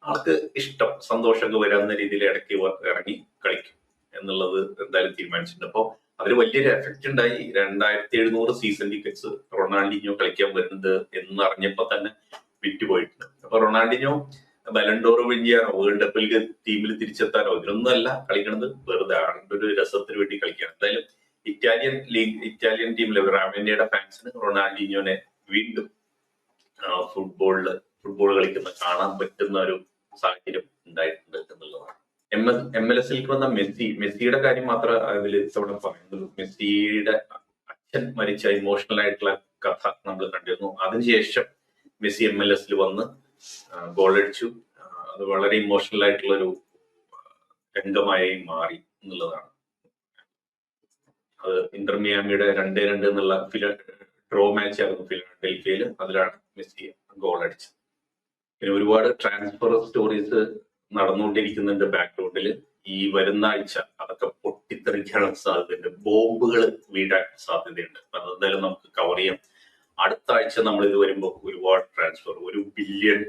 ആൾക്ക് ഇഷ്ടം സന്തോഷമൊക്കെ വരാവുന്ന രീതിയിൽ ഇടയ്ക്ക് ഇറങ്ങി കളിക്കും എന്നുള്ളത് എന്തായാലും തീരുമാനിച്ചിട്ടുണ്ട്. അപ്പൊ അതിൽ വലിയൊരു എഫക്റ്റ് ഉണ്ടായി. 2700 സീസൺ ടിക്കറ്റ്സ് റൊണാൾഡിനോ കളിക്കാൻ വരുന്നത് എന്ന് അറിഞ്ഞപ്പോ തന്നെ വിറ്റുപോയിട്ടുണ്ട്. അപ്പൊ റൊണാൾഡിനോ ബലൻഡോർ വിളിയാനോ വേൾഡ് കപ്പിൽ ടീമിൽ തിരിച്ചെത്താനോ ഇതിനൊന്നും അല്ല കളിക്കണത്, വെറുതെ ആളുടെ ഒരു രസത്തിന് വേണ്ടി കളിക്കുകയാണ്. എന്തായാലും ഇറ്റാലിയൻ ടീമിലെ റാമിനയുടെ ഫാൻസിന് റൊണാൾഡിനോനെ വീണ്ടും ഫുട്ബോൾ കളിക്കുന്ന കാണാൻ പറ്റുന്ന ഒരു സാഹചര്യം ഉണ്ടായിട്ടുണ്ട് എന്നുള്ളതാണ്. MLS വന്ന മെസ്സിയുടെ കാര്യം മാത്രം അതിൽ ഇത്തവണ പറയുന്നുള്ളൂ. മെസ്സിയുടെ അച്ഛൻ മരിച്ച ഇമോഷണൽ ആയിട്ടുള്ള കഥ നമ്മൾ കണ്ടിരുന്നു. അതിനുശേഷം മെസ്സി MLS വന്ന് ഗോളടിച്ചു. അത് വളരെ ഇമോഷണൽ ആയിട്ടുള്ള ഒരു രംഗമായി മാറി എന്നുള്ളതാണ്. അത് ഇന്റർ മിയാമിയുടെ 2-2 എന്നുള്ള ഡ്രോ മാച്ച് ആയിരുന്നു ഫിലഡൽഫിയയിൽ. അതിലാണ് മെസ്സി ഗോൾ അടിച്ചത്. പിന്നെ ഒരുപാട് ട്രാൻസ്ഫർ സ്റ്റോറീസ് നടന്നുകൊണ്ടിരിക്കുന്നുണ്ട് ബാക്ക്ഗ്രൗണ്ടിൽ. ഈ വരുന്ന ആഴ്ച അതൊക്കെ പൊട്ടിത്തെറിക്കാനുള്ള സാധ്യതയുണ്ട്, ബോംബുകൾ വീഴാൻ സാധ്യതയുണ്ട്. അതെന്തായാലും നമുക്ക് കവർ ചെയ്യാം. അടുത്ത ആഴ്ച നമ്മൾ ഇത് വരുമ്പോൾ ഒരുപാട് ട്രാൻസ്ഫർ, 1 ബില്യൺ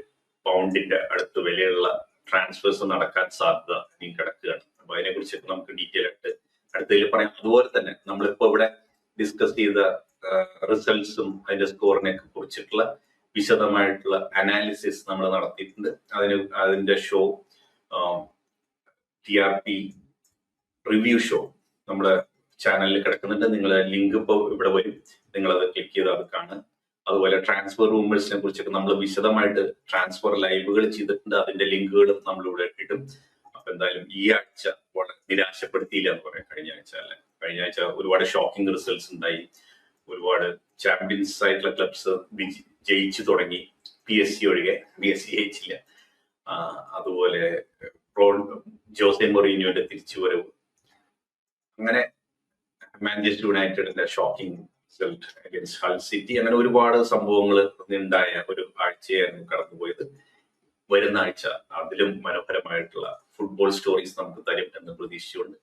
പൗണ്ടിന്റെ അടുത്ത് വിലയുള്ള ട്രാൻസ്ഫേഴ്സ് നടക്കാൻ സാധ്യത ഇനി കിടക്കുകയാണ്. അപ്പൊ അതിനെ കുറിച്ചൊക്കെ നമുക്ക് ഡീറ്റെയിൽ ആയിട്ട് അടുത്തതിൽ പറയാം. അതുപോലെ തന്നെ നമ്മളിപ്പോ ഇവിടെ ഡിസ്കസ് ചെയ്ത റിസൾട്ട്സും അതിന്റെ സ്കോറിനെ കുറിച്ചിട്ടുള്ള വിശദമായിട്ടുള്ള അനാലിസിസ് നമ്മൾ നടത്തിയിട്ടുണ്ട്. അതിന്റെ ഷോ TRP റിവ്യൂ ഷോ നമ്മുടെ ചാനലിൽ കിടക്കുന്നുണ്ട്. നിങ്ങൾ ലിങ്ക് ഇപ്പോൾ ഇവിടെ വരും, നിങ്ങളത് ക്ലിക്ക് ചെയ്ത് അത് കാണുക. അതുപോലെ ട്രാൻസ്ഫർ റൂമേഴ്സിനെ കുറിച്ചൊക്കെ നമ്മൾ വിശദമായിട്ട് ട്രാൻസ്ഫർ ലൈവുകൾ ചെയ്തിട്ടുണ്ട്. അതിന്റെ ലിങ്കുകളും നമ്മളിവിടെ ഇടും. അപ്പൊ എന്തായാലും ഈ ആഴ്ച വളരെ നിരാശപ്പെടുത്തിയില്ല എന്ന് പറയാം. കഴിഞ്ഞ ആഴ്ച ഒരുപാട് ഷോക്കിംഗ് റിസൾട്ട്സ് ഉണ്ടായി. ഒരുപാട് ചാമ്പ്യൻസ് ആയിട്ടുള്ള ക്ലബ്സ് ജയിച്ചു തുടങ്ങി, PSG ഒഴികെ. PSG ജയിച്ചില്ല. അതുപോലെ ജോസെ മൊറീനിയോന്റെ തിരിച്ചുവരവ്, അങ്ങനെ മാഞ്ചസ്റ്റർ യുണൈറ്റഡിന്റെ shocking result against Hull City, അങ്ങനെ ഒരുപാട് സംഭവങ്ങൾ ഉണ്ടായ ഒരു ആഴ്ചയായിരുന്നു കടന്നുപോയത്. വരുന്ന ആഴ്ച അതിലും മനോഹരമായിട്ടുള്ള ഫുട്ബോൾ സ്റ്റോറീസ് നമുക്ക് തരും എന്ന് പ്രതീക്ഷിച്ചുകൊണ്ട്